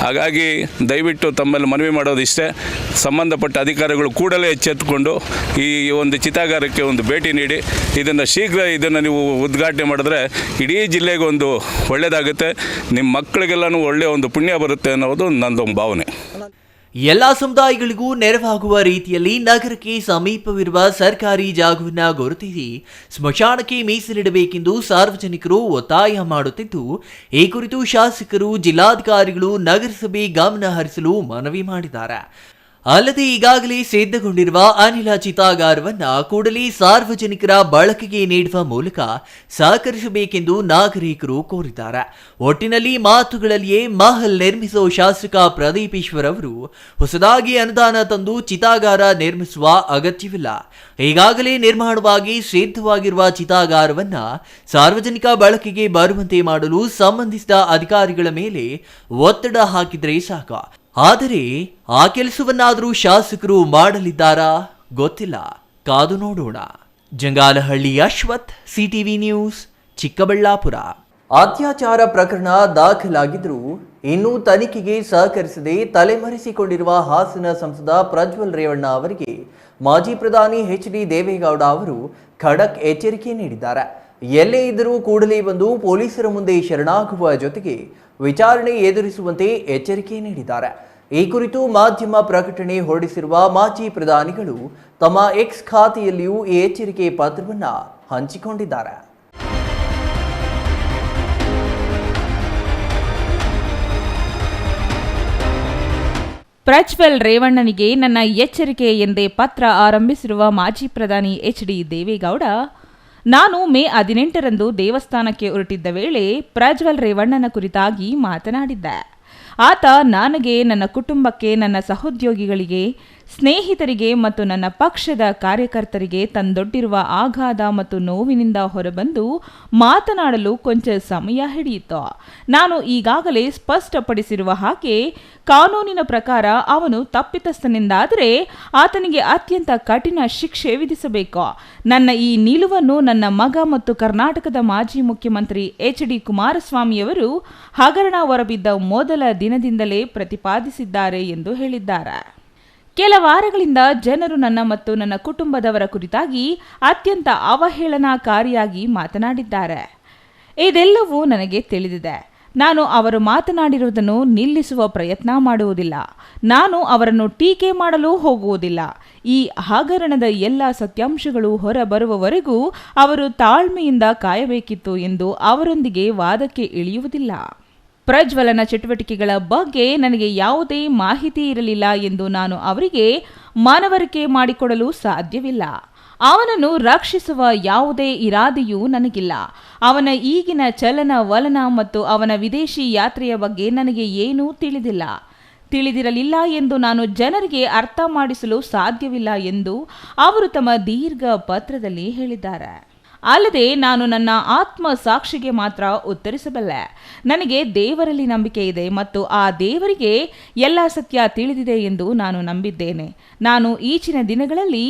ಹಾಗಾಗಿ ದಯವಿಟ್ಟು ತಮ್ಮಲ್ಲಿ ಮನವಿ ಮಾಡೋದಿಷ್ಟೇ, ಸಂಬಂಧಪಟ್ಟ ಅಧಿಕಾರಿಗಳು ಕೂಡಲೇ ಎಚ್ಚೆತ್ತುಕೊಂಡು ಈ ಒಂದು ಚಿತಾಗಾರಕ್ಕೆ ಒಂದು ಭೇಟಿ ನೀಡಿ ಶೀಘ್ರ ನೀವು ಉದ್ಘಾಟನೆ ಮಾಡಿದ್ರೆ ಇಡೀ ಜಿಲ್ಲೆಗೆ ಒಂದು ಒಳ್ಳೆಯದಾಗುತ್ತೆ, ನಿಮ್ಮ ಮಕ್ಕಳಿಗೆಲ್ಲನೂ ಒಳ್ಳೆಯ ಒಂದು ಪುಣ್ಯ ಬರುತ್ತೆ ಅನ್ನೋದು ನನ್ನದೊಂದು ಭಾವನೆ. ಎಲ್ಲ ಸಮುದಾಯಗಳಿಗೂ ನೆರವಾಗುವ ರೀತಿಯಲ್ಲಿ ನಗರಕ್ಕೆ ಸಮೀಪವಿರುವ ಸರ್ಕಾರಿ ಜಾಗವನ್ನು ಗುರುತಿಸಿ ಸ್ಮಶಾನಕ್ಕೆ ಮೀಸಲಿಡಬೇಕೆಂದು ಸಾರ್ವಜನಿಕರು ಒತ್ತಾಯ ಮಾಡುತ್ತಿದ್ದು, ಈ ಕುರಿತು ಶಾಸಕರು, ಜಿಲ್ಲಾಧಿಕಾರಿಗಳು ನಗರಸಭೆ ಗಮನ ಹರಿಸಲು ಮನವಿ ಮಾಡಿದ್ದಾರೆ. ಅಲ್ಲದೆ ಈಗಾಗಲೇ ಸಿದ್ಧಗೊಂಡಿರುವ ಅನಿಲ ಚಿತಾಗಾರವನ್ನ ಕೂಡಲೇ ಸಾರ್ವಜನಿಕರ ಬಳಕೆಗೆ ನೀಡುವ ಮೂಲಕ ಸಹಕರಿಸಬೇಕೆಂದು ನಾಗರಿಕರು ಕೋರಿದ್ದಾರೆ. ಒಟ್ಟಿನಲ್ಲಿ ಮಾತುಗಳಲ್ಲಿಯೇ ಮಹಲ್ ನಿರ್ಮಿಸುವ ಶಾಸಕ ಪ್ರದೀಪ್ ಈಶ್ವರ್ ಅವರು ಹೊಸದಾಗಿ ಅನುದಾನ ತಂದು ಚಿತಾಗಾರ ನಿರ್ಮಿಸುವ ಅಗತ್ಯವಿಲ್ಲ. ಈಗಾಗಲೇ ನಿರ್ಮಾಣವಾಗಿ ಸಿದ್ಧವಾಗಿರುವ ಚಿತಾಗಾರವನ್ನ ಸಾರ್ವಜನಿಕ ಬಳಕೆಗೆ ಬರುವಂತೆ ಮಾಡಲು ಸಂಬಂಧಿಸಿದ ಅಧಿಕಾರಿಗಳ ಮೇಲೆ ಒತ್ತಡ ಹಾಕಿದ್ರೆ ಸಾಕು. ಆದರೆ ಆ ಕೆಲಸವನ್ನಾದರೂ ಶಾಸಕರು ಮಾಡಲಿದ್ದಾರಾ ಗೊತ್ತಿಲ್ಲ, ಕಾದು ನೋಡೋಣ. Jangalahalli Ashwath, CTV news, Chikkaballapur. ಅತ್ಯಾಚಾರ ಪ್ರಕರಣ ದಾಖಲಾಗಿದ್ದರೂ ಇನ್ನೂ ತನಿಖೆಗೆ ಸಹಕರಿಸದೆ ತಲೆಮರೆಸಿಕೊಂಡಿರುವ ಹಾಸನ ಸಂಸದ ಪ್ರಜ್ವಲ್ ರೇವಣ್ಣ ಅವರಿಗೆ ಮಾಜಿ ಪ್ರಧಾನಿ ಎಚ್.ಡಿ. ದೇವೇಗೌಡ ಅವರು ಖಡಕ್ ಎಚ್ಚರಿಕೆ ನೀಡಿದ್ದಾರೆ. ಎಲ್ಲೇ ಇದ್ದರೂ ಕೂಡಲೇ ಬಂದು ಪೊಲೀಸರ ಮುಂದೆ ಶರಣಾಗುವ ಜೊತೆಗೆ ವಿಚಾರಣೆ ಎದುರಿಸುವಂತೆ ಎಚ್ಚರಿಕೆ ನೀಡಿದ್ದಾರೆ. ಈ ಕುರಿತು ಮಾಧ್ಯಮ ಪ್ರಕಟಣೆ ಹೊರಡಿಸಿರುವ ಮಾಜಿ ಪ್ರಧಾನಿಗಳು ತಮ್ಮ ಎಕ್ಸ್ ಖಾತೆಯಲ್ಲಿಯೂ ಈ ಎಚ್ಚರಿಕೆ ಪತ್ರವನ್ನು ಹಂಚಿಕೊಂಡಿದ್ದಾರೆ. ಪ್ರಜ್ವಲ್ ರೇವಣ್ಣನಿಗೆ ನನ್ನ ಎಚ್ಚರಿಕೆ ಎಂದೇ ಪತ್ರ ಆರಂಭಿಸಿರುವ ಮಾಜಿ ಪ್ರಧಾನಿ ಎಚ್.ಡಿ. ದೇವೇಗೌಡ, ನಾನು ಮೇ 18ರಂದು ದೇವಸ್ಥಾನಕ್ಕೆ ಹೊರಟಿದ್ದ ವೇಳೆ ಪ್ರಜ್ವಲ್ ರೇವಣ್ಣನ ಕುರಿತಾಗಿ ಮಾತನಾಡಿದ್ದೆ. ಆತ ನನಗೆ, ನನ್ನ ಕುಟುಂಬಕ್ಕೆ, ನನ್ನ ಸಹೋದ್ಯೋಗಿಗಳಿಗೆ, ಸ್ನೇಹಿತರಿಗೆ ಮತ್ತು ನನ್ನ ಪಕ್ಷದ ಕಾರ್ಯಕರ್ತರಿಗೆ ತಂದೊಡ್ಡಿರುವ ಆಘಾತ ಮತ್ತು ನೋವಿನಿಂದ ಹೊರಬಂದು ಮಾತನಾಡಲು ಕೊಂಚ ಸಮಯ ಹಿಡಿಯಿತು. ನಾನು ಈಗಾಗಲೇ ಸ್ಪಷ್ಟಪಡಿಸಿರುವ ಹಾಗೆ ಕಾನೂನಿನ ಪ್ರಕಾರ ಅವನು ತಪ್ಪಿತಸ್ಥನೆಂದಾದರೆ ಆತನಿಗೆ ಅತ್ಯಂತ ಕಠಿಣ ಶಿಕ್ಷೆ ವಿಧಿಸಬೇಕು. ನನ್ನ ಈ ನಿಲುವನ್ನು ನನ್ನ ಮಗ ಮತ್ತು ಕರ್ನಾಟಕದ ಮಾಜಿ ಮುಖ್ಯಮಂತ್ರಿ ಎಚ್.ಡಿ. ಕುಮಾರಸ್ವಾಮಿಯವರು ಹಗರಣ ಹೊರಬಿದ್ದ ಮೊದಲ ದಿನದಿಂದಲೇ ಪ್ರತಿಪಾದಿಸಿದ್ದಾರೆ ಎಂದು ಹೇಳಿದ್ದಾರೆ. ಕೆಲ ವಾರಗಳಿಂದ ಜನರು ನನ್ನ ಮತ್ತು ನನ್ನ ಕುಟುಂಬದವರ ಕುರಿತಾಗಿ ಅತ್ಯಂತ ಅವಹೇಳನಕಾರಿಯಾಗಿ ಮಾತನಾಡಿದ್ದಾರೆ. ಇದೆಲ್ಲವೂ ನನಗೆ ತಿಳಿದಿದೆ. ನಾನು ಅವರು ಮಾತನಾಡಿರುವುದನ್ನು ನಿಲ್ಲಿಸುವ ಪ್ರಯತ್ನ ಮಾಡುವುದಿಲ್ಲ. ನಾನು ಅವರನ್ನು ಟೀಕೆ ಮಾಡಲು ಹೋಗುವುದಿಲ್ಲ. ಈ ಹಗರಣದ ಎಲ್ಲ ಸತ್ಯಾಂಶಗಳು ಹೊರಬರುವವರೆಗೂ ಅವರು ತಾಳ್ಮೆಯಿಂದ ಕಾಯಬೇಕಿತ್ತು ಎಂದು ಅವರೊಂದಿಗೆ ವಾದಕ್ಕೆ ಇಳಿಯುವುದಿಲ್ಲ. ಪ್ರಜ್ವಲನ ಚಟುವಟಿಕೆಗಳ ಬಗ್ಗೆ ನನಗೆ ಯಾವುದೇ ಮಾಹಿತಿ ಇರಲಿಲ್ಲ ಎಂದು ನಾನು ಅವರಿಗೆ ಮನವರಿಕೆ ಮಾಡಿಕೊಡಲು ಸಾಧ್ಯವಿಲ್ಲ. ಅವನನ್ನು ರಕ್ಷಿಸುವ ಯಾವುದೇ ಇರಾದೆಯೂ ನನಗಿಲ್ಲ. ಅವನ ಈಗಿನ ಚಲನವಲನ ಮತ್ತು ಅವನ ವಿದೇಶಿ ಯಾತ್ರೆಯ ಬಗ್ಗೆ ನನಗೆ ಏನೂ ತಿಳಿದಿರಲಿಲ್ಲ ಎಂದು ನಾನು ಜನರಿಗೆ ಅರ್ಥ ಮಾಡಿಸಲು ಸಾಧ್ಯವಿಲ್ಲ ಎಂದು ಅವರು ತಮ್ಮ ದೀರ್ಘ ಪತ್ರದಲ್ಲಿ ಹೇಳಿದ್ದಾರೆ. ಅಲ್ಲದೆ ನಾನು ನನ್ನ ಆತ್ಮ ಸಾಕ್ಷಿಗೆ ಮಾತ್ರ ಉತ್ತರಿಸಬಲ್ಲೆ. ನನಗೆ ದೇವರಲ್ಲಿ ನಂಬಿಕೆ ಇದೆ ಮತ್ತು ಆ ದೇವರಿಗೆ ಎಲ್ಲ ಸತ್ಯ ತಿಳಿದಿದೆ ಎಂದು ನಾನು ನಂಬಿದ್ದೇನೆ. ನಾನು ಈಚಿನ ದಿನಗಳಲ್ಲಿ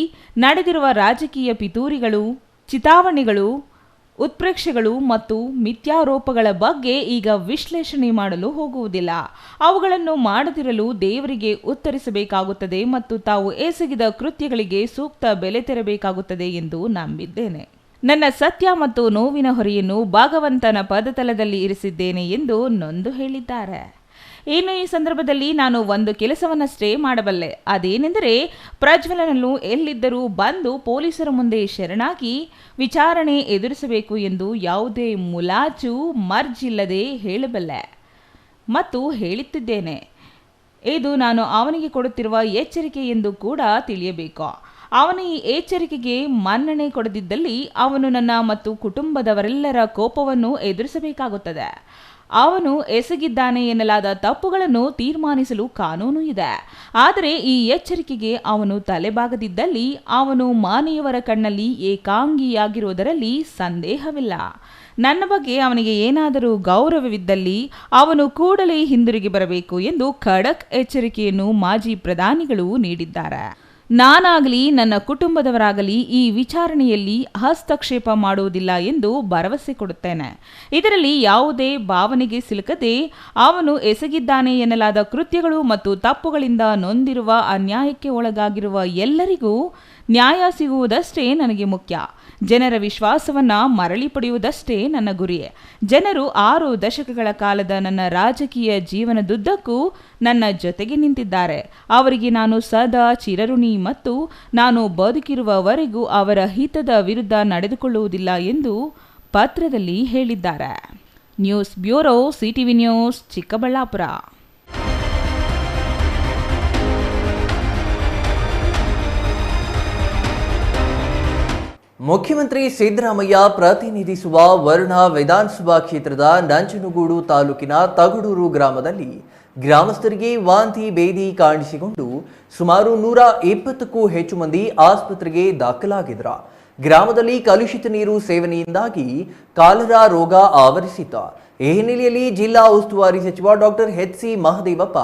ನಡೆದಿರುವ ರಾಜಕೀಯ ಪಿತೂರಿಗಳು, ಚಿತಾವಣೆಗಳು, ಉತ್ಪ್ರೇಕ್ಷೆಗಳು ಮತ್ತು ಮಿಥ್ಯಾರೋಪಗಳ ಬಗ್ಗೆ ಈಗ ವಿಶ್ಲೇಷಣೆ ಮಾಡಲು ಹೋಗುವುದಿಲ್ಲ. ಅವುಗಳನ್ನು ಮಾಡದಿರಲು ದೇವರಿಗೆ ಉತ್ತರಿಸಬೇಕಾಗುತ್ತದೆ ಮತ್ತು ತಾವು ಎಸಗಿದ ಕೃತ್ಯಗಳಿಗೆ ಸೂಕ್ತ ಬೆಲೆ ತೆರಬೇಕಾಗುತ್ತದೆ ಎಂದು ನಂಬಿದ್ದೇನೆ. ನನ್ನ ಸತ್ಯ ಮತ್ತು ನೋವಿನ ಹೊರೆಯನ್ನು ಭಾಗವಂತನ ಪದತಲದಲ್ಲಿ ಇರಿಸಿದ್ದೇನೆ ಎಂದು ನೊಂದು ಹೇಳಿದ್ದಾರೆ. ಇನ್ನು ಈ ಸಂದರ್ಭದಲ್ಲಿ ನಾನು ಒಂದು ಕೆಲಸವನ್ನಷ್ಟೇ ಮಾಡಬಲ್ಲೆ. ಅದೇನೆಂದರೆ, ಪ್ರಜ್ವಲನನ್ನು ಎಲ್ಲಿದ್ದರೂ ಬಂದು ಪೊಲೀಸರ ಮುಂದೆ ಶರಣಾಗಿ ವಿಚಾರಣೆ ಎದುರಿಸಬೇಕು ಎಂದು ಯಾವುದೇ ಮುಲಾಜು ಮರ್ಜಿಲ್ಲದೆ ಹೇಳಬಲ್ಲೆ ಮತ್ತು ಹೇಳುತ್ತಿದ್ದೇನೆ. ಇದು ನಾನು ಅವನಿಗೆ ಕೊಡುತ್ತಿರುವ ಎಚ್ಚರಿಕೆ ಎಂದು ಕೂಡ ತಿಳಿಯಬೇಕು. ಅವನು ಈ ಎಚ್ಚರಿಕೆಗೆ ಮನ್ನಣೆ ಕೊಡದಿದ್ದಲ್ಲಿ ಅವನು ನನ್ನ ಮತ್ತು ಕುಟುಂಬದವರೆಲ್ಲರ ಕೋಪವನ್ನು ಎದುರಿಸಬೇಕಾಗುತ್ತದೆ. ಅವನು ಎಸಗಿದ್ದಾನೆ ಎನ್ನಲಾದ ತಪ್ಪುಗಳನ್ನು ತೀರ್ಮಾನಿಸಲು ಕಾನೂನು ಇದೆ. ಆದರೆ ಈ ಎಚ್ಚರಿಕೆಗೆ ಅವನು ತಲೆಬಾಗದಿದ್ದಲ್ಲಿ ಅವನು ಮಾನೆಯವರ ಕಣ್ಣಲ್ಲಿ ಏಕಾಂಗಿಯಾಗಿರುವುದರಲ್ಲಿ ಸಂದೇಹವಿಲ್ಲ. ನನ್ನ ಬಗ್ಗೆ ಅವನಿಗೆ ಏನಾದರೂ ಗೌರವವಿದ್ದಲ್ಲಿ ಅವನು ಕೂಡಲೇ ಹಿಂದಿರುಗಿ ಬರಬೇಕು ಎಂದು ಖಡಕ್ ಎಚ್ಚರಿಕೆಯನ್ನು ಮಾಜಿ ಪ್ರಧಾನಿಗಳು ನೀಡಿದ್ದಾರೆ. ನಾನಾಗಲಿ ನನ್ನ ಕುಟುಂಬದವರಾಗಲಿ ಈ ವಿಚಾರಣೆಯಲ್ಲಿ ಹಸ್ತಕ್ಷೇಪ ಮಾಡುವುದಿಲ್ಲ ಎಂದು ಭರವಸೆ ಕೊಡುತ್ತೇನೆ. ಇದರಲ್ಲಿ ಯಾವುದೇ ಭಾವನೆಗೆ ಸಿಲುಕದೆ ಅವನು ಎಸಗಿದ್ದಾನೆ ಎನ್ನಲಾದ ಕೃತ್ಯಗಳು ಮತ್ತು ತಪ್ಪುಗಳಿಂದ ನೊಂದಿರುವ, ಅನ್ಯಾಯಕ್ಕೆ ಒಳಗಾಗಿರುವ ಎಲ್ಲರಿಗೂ ನ್ಯಾಯ ಸಿಗುವುದಷ್ಟೇ ನನಗೆ ಮುಖ್ಯ. ಜನರ ವಿಶ್ವಾಸವನ್ನು ಮರಳಿ ಪಡೆಯುವುದಷ್ಟೇ ನನ್ನ ಗುರಿ. ಜನರು 6 ದಶಕಗಳ ಕಾಲದ ನನ್ನ ರಾಜಕೀಯ ಜೀವನದುದ್ದಕ್ಕೂ ನನ್ನ ಜೊತೆಗೆ ನಿಂತಿದ್ದಾರೆ. ಅವರಿಗೆ ನಾನು ಸದಾ ಚಿರಋಣಿ ಮತ್ತು ನಾನು ಬದುಕಿರುವವರೆಗೂ ಅವರ ಹಿತದ ವಿರುದ್ಧ ನಡೆದುಕೊಳ್ಳುವುದಿಲ್ಲ ಎಂದು ಪತ್ರದಲ್ಲಿ ಹೇಳಿದ್ದಾರೆ. News bureau, CTV news, Chikkaballapur. ಮುಖ್ಯಮಂತ್ರಿ ಸಿದ್ದರಾಮಯ್ಯ ಪ್ರತಿನಿಧಿಸುವ ವರುಣ ವಿಧಾನಸಭಾ ಕ್ಷೇತ್ರದ ನಂಜನಗೂಡು ತಾಲೂಕಿನ ತಗಡೂರು ಗ್ರಾಮದಲ್ಲಿ ಗ್ರಾಮಸ್ಥರಿಗೆ ವಾಂತಿ ಭೇದಿ ಕಾಣಿಸಿಕೊಂಡು ಸುಮಾರು 120ಕ್ಕೂ ಹೆಚ್ಚು ಮಂದಿ ಆಸ್ಪತ್ರೆಗೆ ದಾಖಲಾಗಿದ್ರು. ಗ್ರಾಮದಲ್ಲಿ ಕಲುಷಿತ ನೀರು ಸೇವನೆಯಿಂದಾಗಿ ಕಾಲರಾ ರೋಗ ಆವರಿಸಿತ್ತು. ಈ ಹಿನ್ನೆಲೆಯಲ್ಲಿ ಜಿಲ್ಲಾ ಉಸ್ತುವಾರಿ ಸಚಿವ doctor H C Mahadevappa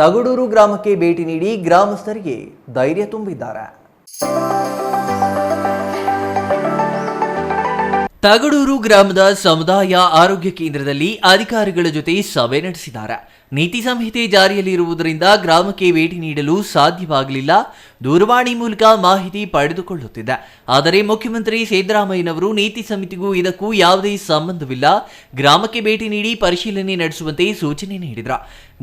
Tagadur ಗ್ರಾಮಕ್ಕೆ ಭೇಟಿ ನೀಡಿ ಗ್ರಾಮಸ್ಥರಿಗೆ ಧೈರ್ಯ ತುಂಬಿದ್ದಾರೆ. ತಗಡೂರು ಗ್ರಾಮದ ಸಮುದಾಯ ಆರೋಗ್ಯ ಕೇಂದ್ರದಲ್ಲಿ ಅಧಿಕಾರಿಗಳ ಜೊತೆ ಸಭೆ ನಡೆಸಿದ್ದಾರೆ. ನೀತಿ ಸಂಹಿತೆ ಜಾರಿಯಲ್ಲಿರುವುದರಿಂದ ಗ್ರಾಮಕ್ಕೆ ಭೇಟಿ ನೀಡಲು ಸಾಧ್ಯವಾಗಲಿಲ್ಲ. ದೂರವಾಣಿ ಮೂಲಕ ಮಾಹಿತಿ ಪಡೆದುಕೊಳ್ಳುತ್ತಿದ್ದೆ. ಆದರೆ ಮುಖ್ಯಮಂತ್ರಿ ಸಿದ್ದರಾಮಯ್ಯನವರು ನೀತಿ ಸಮಿತಿಗೂ ಇದಕ್ಕೂ ಯಾವುದೇ ಸಂಬಂಧವಿಲ್ಲ, ಗ್ರಾಮಕ್ಕೆ ಭೇಟಿ ನೀಡಿ ಪರಿಶೀಲನೆ ನಡೆಸುವಂತೆ ಸೂಚನೆ ನೀಡಿದ್ರ.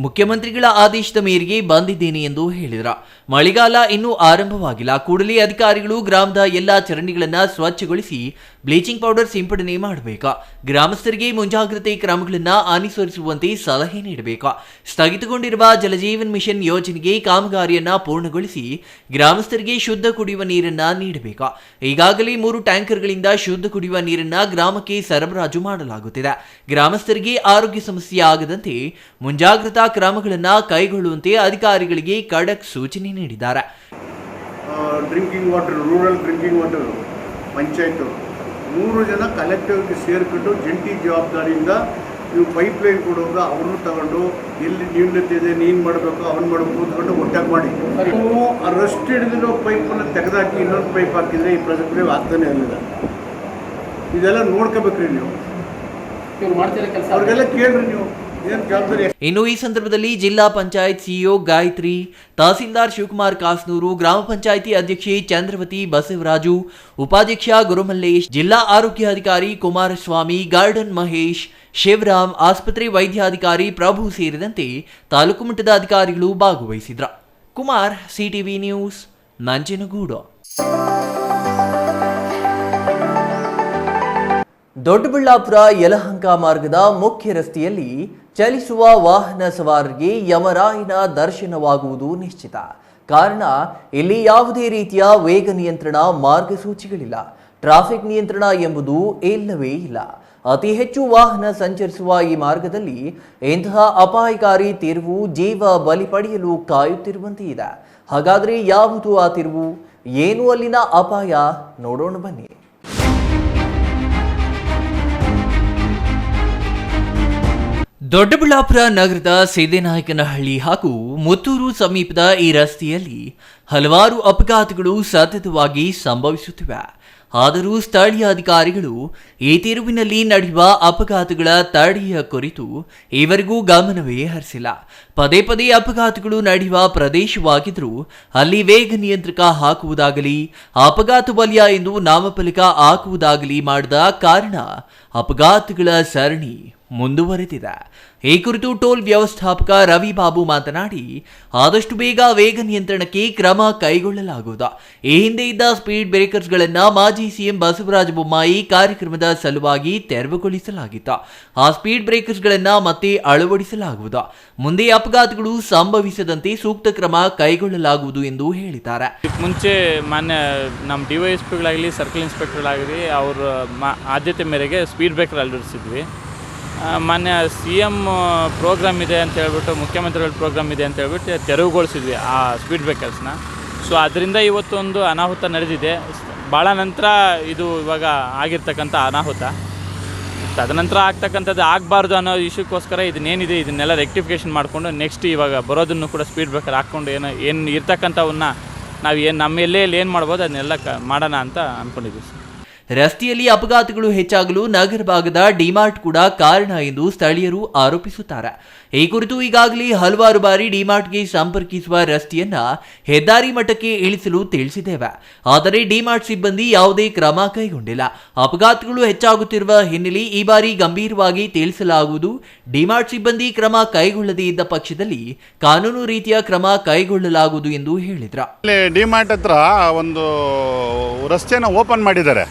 ಮುಖ್ಯಮಂತ್ರಿಗಳ ಆದೇಶದ ಮೇರೆಗೆ ಬಂದಿದ್ದೇನೆ ಎಂದು ಹೇಳಿದ್ರ. ಮಳೆಗಾಲ ಇನ್ನೂ ಆರಂಭವಾಗಿಲ್ಲ, ಕೂಡಲೇ ಅಧಿಕಾರಿಗಳು ಗ್ರಾಮದ ಎಲ್ಲಾ ಚರಂಡಿಗಳನ್ನು ಸ್ವಚ್ಛಗೊಳಿಸಿ ಬ್ಲೀಚಿಂಗ್ ಪೌಡರ್ ಸಿಂಪಡಣೆ ಮಾಡಬೇಕು. ಗ್ರಾಮಸ್ಥರಿಗೆ ಮುಂಜಾಗ್ರತೆ ಕ್ರಮಗಳನ್ನು ಅನುಸರಿಸುವಂತೆ ಸಲಹೆ ನೀಡಬೇಕು. ಸ್ಥಗಿತಗೊಂಡಿರುವ ಜಲಜೀವನ್ ಮಿಷನ್ ಯೋಜನೆಗೆ ಕಾಮಗಾರಿಯನ್ನ ಪೂರ್ಣಗೊಳಿಸಿ ಗ್ರಾಮಸ್ಥರಿಗೆ ಶುದ್ಧ ಕುಡಿಯುವ ನೀರನ್ನ ನೀಡಬೇಕು. ಈಗಾಗಲೇ 3 ಟ್ಯಾಂಕರ್ಗಳಿಂದ ಶುದ್ಧ ಕುಡಿಯುವ ನೀರನ್ನ ಗ್ರಾಮಕ್ಕೆ ಸರಬರಾಜು ಮಾಡಲಾಗುತ್ತಿದೆ. ಗ್ರಾಮಸ್ಥರಿಗೆ ಆರೋಗ್ಯ ಸಮಸ್ಯೆ ಆಗದಂತೆ ಮುಂಜಾಗ್ರತಾ ಕ್ರಮಗಳನ್ನು ಕೈಗೊಳ್ಳುವಂತೆ ಅಧಿಕಾರಿಗಳಿಗೆ ಖಡಕ್ ಸೂಚನೆ ನೀಡಿದ್ದಾರೆ. Drinking water, rural drinking water panchayat 3 ಜನ ಕಲೆಕ್ಟಿವ್ ಸೇರ್ಕೊಂಡು ಜಂಟಿ ಜವಾಬ್ದಾರಿಯಿಂದ ನೀವು ಪೈಪ್ ಲೈನ್ ಕೊಡುವಾಗ ಅವ್ರನ್ನೂ ತಗೊಂಡು ಎಲ್ಲಿ ನ್ಯೂನತೆ ಇದೆ, ನೀನು ಮಾಡಬೇಕು, ಅವ್ನು ಮಾಡಬೇಕು ಅಂದ್ಕೊಂಡು ಒಟ್ಟಾಗಿ ಮಾಡಿ ನೀವು ರಸ್ಟ್ ಹಿಡಿದಿರೋ ಪೈಪನ್ನು ತೆಗೆದಾಕಿ ಇನ್ನೊಂದು ಪೈಪ್ ಹಾಕಿದರೆ ಈ ಪ್ರಾಜೆಕ್ಟ್ ಆಗ್ತಾನೆ ಇರಲಿಲ್ಲ. ಇದೆಲ್ಲ ನೋಡ್ಕೋಬೇಕ್ರಿ ನೀವು, ಅವ್ರಿಗೆಲ್ಲ ಕೇಳ್ರಿ ನೀವು ಏನು ಜವಾಬ್ದಾರಿ. ಇನ್ನು ಈ ಸಂದರ್ಭದಲ್ಲಿ ಜಿಲ್ಲಾ ಪಂಚಾಯತ್ ಸಿಇಒ ಗಾಯತ್ರಿ, ತಹಸೀಲ್ದಾರ್ ಶಿವಕುಮಾರ್ ಕಾಸ್ನೂರು, ಗ್ರಾಮ ಪಂಚಾಯಿತಿ ಅಧ್ಯಕ್ಷೆ ಚಂದ್ರವತಿ ಬಸವರಾಜು, ಉಪಾಧ್ಯಕ್ಷ ಗುರುಮಲ್ಲೇಶ್, ಜಿಲ್ಲಾ ಆರೋಗ್ಯಾಧಿಕಾರಿ ಕುಮಾರಸ್ವಾಮಿ, ಗಾರ್ಡನ್ ಮಹೇಶ್, ಶಿವರಾಮ್, ಆಸ್ಪತ್ರೆ ವೈದ್ಯಾಧಿಕಾರಿ ಪ್ರಭು ಸೇರಿದಂತೆ ತಾಲೂಕು ಮಟ್ಟದ ಅಧಿಕಾರಿಗಳು ಭಾಗವಹಿಸಿದ್ರ. Kumar, CTV news, Nanjangud. ದೊಡ್ಡಬಳ್ಳಾಪುರ ಯಲಹಂಕ ಮಾರ್ಗದ ಮುಖ್ಯ ರಸ್ತೆಯಲ್ಲಿ ಚಲಿಸುವ ವಾಹನ ಸವಾರರಿಗೆ ಯಮರಾಯನ ದರ್ಶನವಾಗುವುದು ನಿಶ್ಚಿತ. ಕಾರಣ, ಇಲ್ಲಿ ಯಾವುದೇ ರೀತಿಯ ವೇಗ ನಿಯಂತ್ರಣ ಮಾರ್ಗಸೂಚಿಗಳಿಲ್ಲ, ಟ್ರಾಫಿಕ್ ನಿಯಂತ್ರಣ ಎಂಬುದು ಇಲ್ಲವೇ ಇಲ್ಲ. ಅತಿ ಹೆಚ್ಚು ವಾಹನ ಸಂಚರಿಸುವ ಈ ಮಾರ್ಗದಲ್ಲಿ ಇಂತಹ ಅಪಾಯಕಾರಿ ತಿರುವು ಜೀವ ಬಲಿ ಪಡೆಯಲು ಕಾಯುತ್ತಿರುವಂತೆ ಇದೆ. ಹಾಗಾದರೆ ಯಾವುದು ಆ ತಿರುವು, ಏನು ಅಲ್ಲಿನ ಅಪಾಯ, ನೋಡೋಣ ಬನ್ನಿ. ದೊಡ್ಡಬಳ್ಳಾಪುರ ನಗರದ ಸಿದ್ದೇನಾಯಕನಹಳ್ಳಿ ಹಾಗೂ ಮುತ್ತೂರು ಸಮೀಪದ ಈ ರಸ್ತೆಯಲ್ಲಿ ಹಲವಾರು ಅಪಘಾತಗಳು ಸತತವಾಗಿ ಸಂಭವಿಸುತ್ತಿವೆ. ಆದರೂ ಸ್ಥಳೀಯ ಅಧಿಕಾರಿಗಳು ಈ ತಿರುವಿನಲ್ಲಿ ನಡೆಯುವ ಅಪಘಾತಗಳ ತಡೆಯ ಕುರಿತು ಈವರೆಗೂ ಗಮನವೇ ಹರಿಸಿಲ್ಲ. ಪದೇ ಪದೇ ಅಪಘಾತಗಳು ನಡೆಯುವ ಪ್ರದೇಶವಾಗಿದ್ದರೂ ಅಲ್ಲಿ ವೇಗ ನಿಯಂತ್ರಕ ಹಾಕುವುದಾಗಲಿ, ಅಪಘಾತ ವಲಯ ಎಂದು ನಾಮಫಲಕ ಹಾಕುವುದಾಗಲಿ ಮಾಡದ ಕಾರಣ ಅಪಘಾತಗಳ ಸರಣಿ ಮುಂದುವರೆದಿದೆ. ಈ ಕುರಿತು ಟೋಲ್ ವ್ಯವಸ್ಥಾಪಕ ರವಿ ಬಾಬು ಮಾತನಾಡಿ, ಆದಷ್ಟು ಬೇಗ ವೇಗ ನಿಯಂತ್ರಣಕ್ಕೆ ಕ್ರಮ ಕೈಗೊಳ್ಳಲಾಗುವುದು. ಈ ಹಿಂದೆ ಇದ್ದ ಸ್ಪೀಡ್ ಬ್ರೇಕರ್ಸ್ಗಳನ್ನು ಮಾಜಿ ಸಿಎಂ ಬಸವರಾಜ ಬೊಮ್ಮಾಯಿ ಕಾರ್ಯಕ್ರಮದ ಸಲುವಾಗಿ ತೆರವುಗೊಳಿಸಲಾಗಿತ್ತು. ಆ ಸ್ಪೀಡ್ ಬ್ರೇಕರ್ಸ್ಗಳನ್ನು ಮತ್ತೆ ಅಳವಡಿಸಲಾಗುವುದು. ಮುಂದೆ ಅಪಘಾತಗಳು ಸಂಭವಿಸದಂತೆ ಸೂಕ್ತ ಕ್ರಮ ಕೈಗೊಳ್ಳಲಾಗುವುದು ಎಂದು ಹೇಳಿದ್ದಾರೆ. ಮುಂಚೆ ಮಾನ್ಯ ನಮ್ಮ ಡಿವೈಎಸ್ಪಿಗಳಾಗಲಿ ಸರ್ಕಲ್ ಇನ್ಸ್ಪೆಕ್ಟರ್ಗಳಾಗಲಿ ಅವರ ಆದ್ಯತೆ ಮೇರೆಗೆ ಸ್ಪೀಡ್ ಬ್ರೇಕರ್ ಅಳವಡಿಸಿದ್ವಿ. ಮಾನ್ಯ ಸಿ ಎಮ್ ಪ್ರೋಗ್ರಾಮ್ ಇದೆ ಅಂತ ಹೇಳ್ಬಿಟ್ಟು, ಮುಖ್ಯಮಂತ್ರಿಗಳ ಪ್ರೋಗ್ರಾಮ್ ಇದೆ ಅಂತ ಹೇಳ್ಬಿಟ್ಟು ತೆರವುಗೊಳಿಸಿದ್ವಿ ಆ ಸ್ಪೀಡ್ ಬ್ರೇಕರ್ಸ್ನ. ಸೊ ಅದರಿಂದ ಇವತ್ತೊಂದು ಅನಾಹುತ ನಡೆದಿದೆ. ಭಾಳ ನಂತರ ಇದು ಇವಾಗ ಆಗಿರ್ತಕ್ಕಂಥ ಅನಾಹುತ. ತದನಂತರ ಆಗ್ತಕ್ಕಂಥದ್ದು ಆಗಬಾರ್ದು ಅನ್ನೋ ಇಶ್ಯೂಕ್ಕೋಸ್ಕರ ಇದನ್ನೇನಿದೆ ಇದನ್ನೆಲ್ಲ ರೆಕ್ಟಿಫಿಕೇಷನ್ ಮಾಡಿಕೊಂಡು ನೆಕ್ಸ್ಟ್ ಇವಾಗ ಬರೋದನ್ನು ಕೂಡ ಸ್ಪೀಡ್ ಬ್ರೇಕರ್ ಹಾಕ್ಕೊಂಡು ಏನು ಇರ್ತಕ್ಕಂಥವನ್ನ ನಾವು ನಮ್ಮ ಎಲ್ಲೆಲ್ಲಿ ಏನು ಮಾಡ್ಬೋದು ಅದನ್ನೆಲ್ಲ ಮಾಡೋಣ ಅಂತ ಅಂದ್ಕೊಂಡಿದ್ದೀವಿ ಸರ್. ರಸ್ತೆಯಲ್ಲಿ ಅಪಘಾತಗಳು ಹೆಚ್ಚಾಗಲು ನಗರ ಭಾಗದ ಡಿಮಾರ್ಟ್ ಕೂಡ ಕಾರಣ ಎಂದು ಸ್ಥಳೀಯರು ಆರೋಪಿಸುತ್ತಾರೆ. ಈ ಕುರಿತು ಈಗಾಗಲೇ ಹಲವಾರು ಬಾರಿ ಡಿಮಾರ್ಟ್ಗೆ ಸಂಪರ್ಕಿಸುವ ರಸ್ತೆಯನ್ನ ಹೆದ್ದಾರಿ ಮಟ್ಟಕ್ಕೆ ಇಳಿಸಲು ತಿಳಿಸಿದ್ದೇವೆ. ಆದರೆ ಡಿಮಾರ್ಟ್ ಸಿಬ್ಬಂದಿ ಯಾವುದೇ ಕ್ರಮ ಕೈಗೊಂಡಿಲ್ಲ. ಅಪಘಾತಗಳು ಹೆಚ್ಚಾಗುತ್ತಿರುವ ಹಿನ್ನೆಲೆ ಈ ಬಾರಿ ಗಂಭೀರವಾಗಿ ತಿಳಿಸಲಾಗುವುದು. ಡಿಮಾರ್ಟ್ ಸಿಬ್ಬಂದಿ ಕ್ರಮ ಕೈಗೊಳ್ಳದೇ ಇದ್ದ ಪಕ್ಷದಲ್ಲಿ ಕಾನೂನು ರೀತಿಯ ಕ್ರಮ ಕೈಗೊಳ್ಳಲಾಗುವುದು ಎಂದು ಹೇಳಿದ್ರು. ಡಿಮಾರ್ಟ್ ಹತ್ರ ಒಂದು ರಸ್ತೆನ ಓಪನ್ ಮಾಡಿದ್ದಾರೆ.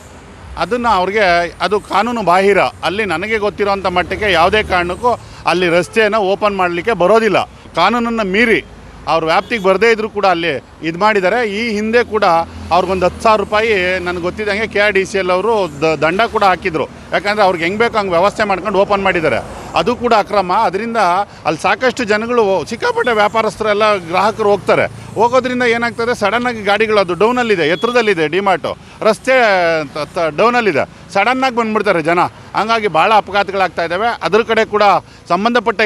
ಅದನ್ನು ಅವ್ರಿಗೆ ಅದು ಕಾನೂನು ಬಾಹಿರ. ಅಲ್ಲಿ ನನಗೆ ಗೊತ್ತಿರೋಂಥ ಮಟ್ಟಿಗೆ ಯಾವುದೇ ಕಾರಣಕ್ಕೂ ಅಲ್ಲಿ ರಸ್ತೆಯನ್ನು ಓಪನ್ ಮಾಡಲಿಕ್ಕೆ ಬರೋದಿಲ್ಲ. ಕಾನೂನನ್ನು ಮೀರಿ ಅವ್ರ ವ್ಯಾಪ್ತಿಗೆ ಬರದೇ ಇದ್ದರೂ ಕೂಡ ಅಲ್ಲಿ ಇದು ಮಾಡಿದ್ದಾರೆ. ಈ ಹಿಂದೆ ಕೂಡ ಅವ್ರಿಗೊಂದು 10,000 ರೂಪಾಯಿ ನನಗೆ ಗೊತ್ತಿದ್ದಂಗೆ KRDCL ಅವರು ದಂಡ ಕೂಡ ಹಾಕಿದರು. ಯಾಕಂದರೆ ಅವ್ರಿಗೆ ಹೆಂಗೆ ಬೇಕು ಹಂಗೆ ವ್ಯವಸ್ಥೆ ಮಾಡ್ಕೊಂಡು ಓಪನ್ ಮಾಡಿದ್ದಾರೆ. ಅದು ಕೂಡ ಅಕ್ರಮ. ಅದರಿಂದ ಅಲ್ಲಿ ಸಾಕಷ್ಟು ಜನಗಳು, ಸಿಕ್ಕಾಪಟ್ಟೆ ವ್ಯಾಪಾರಸ್ಥರೆಲ್ಲ ಗ್ರಾಹಕರು ಹೋಗೋದ್ರಿಂದ ಏನಾಗ್ತದೆ, ಸಡನ್ನಾಗಿ ಗಾಡಿಗಳು, ಅದು ಡೌನಲ್ಲಿದೆ, ಎತ್ತರದಲ್ಲಿದೆ ಡಿಮಾರ್ಟು, ರಸ್ತೆ ಡೌನಲ್ಲಿದೆ, ಸಡನ್ನಾಗಿ ಬಂದುಬಿಡ್ತಾರೆ ಜನ. ಹಂಗಾಗಿ ಭಾಳ ಅಪಘಾತಗಳಾಗ್ತಾ ಇದ್ದಾವೆ. ಅದ್ರ ಕಡೆ ಕೂಡ ಸಂಬಂಧಪಟ್ಟ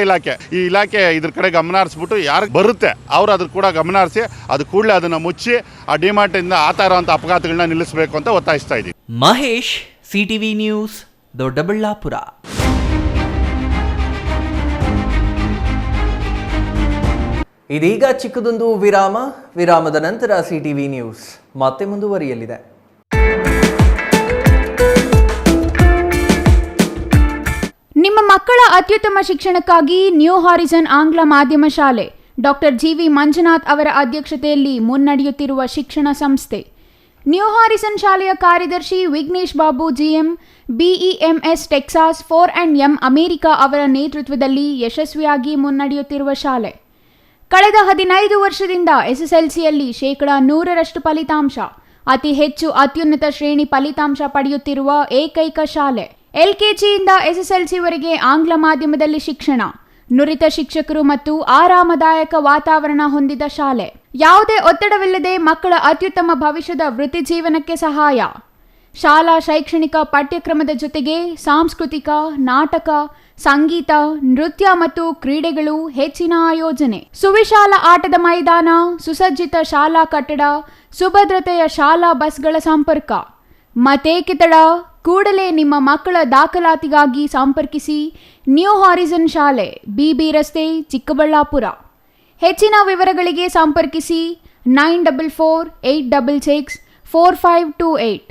ಈ ಇಲಾಖೆ ಇದ್ರ ಕಡೆ ಗಮನ ಹರಿಸ್ಬಿಟ್ಟು ಯಾರಿಗೆ ಬರುತ್ತೆ ಅವರು ಅದ್ರ ಕೂಡ ಗಮನ ಹರಿಸಿ ಅದು ಕೂಡಲೇ ಅದನ್ನು ಮುಚ್ಚಿ ಆ ಡಿಮಾರ್ಟಿಂದ ಆಗ್ತಾ ಇರೋವಂಥ ಅಪಘಾತಗಳನ್ನ ನಿಲ್ಲಿಸಬೇಕು ಅಂತ ಒತ್ತಾಯಿಸ್ತಾ ಇದ್ದೀವಿ. Mahesh, CTV news, Doddaballapur. ಇದೀಗ ಚಿಕ್ಕದೊಂದು ವಿರಾಮದ ನಂತರ CTV ನ್ಯೂಸ್ ಮತ್ತೆ ಮುಂದುವರಿಯಲಿದೆ. ನಿಮ್ಮ ಮಕ್ಕಳ ಅತ್ಯುತ್ತಮ ಶಿಕ್ಷಣಕ್ಕಾಗಿ ನ್ಯೂ ಹಾರಿಸನ್ ಆಂಗ್ಲ ಮಾಧ್ಯಮ ಶಾಲೆ ಡಾಕ್ಟರ್ GV ಮಂಜುನಾಥ್ ಅವರ ಅಧ್ಯಕ್ಷತೆಯಲ್ಲಿ ಮುನ್ನಡೆಯುತ್ತಿರುವ ಶಿಕ್ಷಣ ಸಂಸ್ಥೆ. ನ್ಯೂ ಹಾರಿಸನ್ ಶಾಲೆಯ ಕಾರ್ಯದರ್ಶಿ Vignesh Babu GM, BEMS Texas 4&M America ಅವರ ನೇತೃತ್ವದಲ್ಲಿ ಯಶಸ್ವಿಯಾಗಿ ಮುನ್ನಡೆಯುತ್ತಿರುವ ಶಾಲೆ. ಕಳೆದ 15 ವರ್ಷದಿಂದ SSLCಯಲ್ಲಿ 100% ಫಲಿತಾಂಶ, ಅತಿ ಹೆಚ್ಚು ಅತ್ಯುನ್ನತ ಶ್ರೇಣಿ ಫಲಿತಾಂಶ ಪಡೆಯುತ್ತಿರುವ ಏಕೈಕ ಶಾಲೆ. LKGಯಿಂದ SSLCವರೆಗೆ ಆಂಗ್ಲ ಮಾಧ್ಯಮದಲ್ಲಿ ಶಿಕ್ಷಣ, ನುರಿತ ಶಿಕ್ಷಕರು ಮತ್ತು ಆರಾಮದಾಯಕ ವಾತಾವರಣ ಹೊಂದಿದ ಶಾಲೆ. ಯಾವುದೇ ಒತ್ತಡವಿಲ್ಲದೆ ಮಕ್ಕಳ ಅತ್ಯುತ್ತಮ ಭವಿಷ್ಯದ ವೃತ್ತಿ ಜೀವನಕ್ಕೆ ಸಹಾಯ. ಶಾಲಾ ಶೈಕ್ಷಣಿಕ ಪಠ್ಯಕ್ರಮದ ಜೊತೆಗೆ ಸಾಂಸ್ಕೃತಿಕ, ನಾಟಕ, ಸಂಗೀತ, ನೃತ್ಯ ಮತ್ತು ಕ್ರೀಡೆಗಳು ಹೆಚ್ಚಿನ ಆಯೋಜನೆ. ಸುವಿಶಾಲ ಆಟದ ಮೈದಾನ, ಸುಸಜ್ಜಿತ ಶಾಲಾ ಕಟ್ಟಡ, ಸುಭದ್ರತೆಯ ಶಾಲಾ ಬಸ್ಗಳ ಸಂಪರ್ಕ. ಮತ್ತೇಕೆ ತಡ? ಕೂಡಲೇ ನಿಮ್ಮ ಮಕ್ಕಳ ದಾಖಲಾತಿಗಾಗಿ ಸಂಪರ್ಕಿಸಿ ನ್ಯೂ ಹಾರಿಸನ್ ಶಾಲೆ, BB ರಸ್ತೆ, ಚಿಕ್ಕಬಳ್ಳಾಪುರ. ಹೆಚ್ಚಿನ ವಿವರಗಳಿಗೆ ಸಂಪರ್ಕಿಸಿ 9448664528.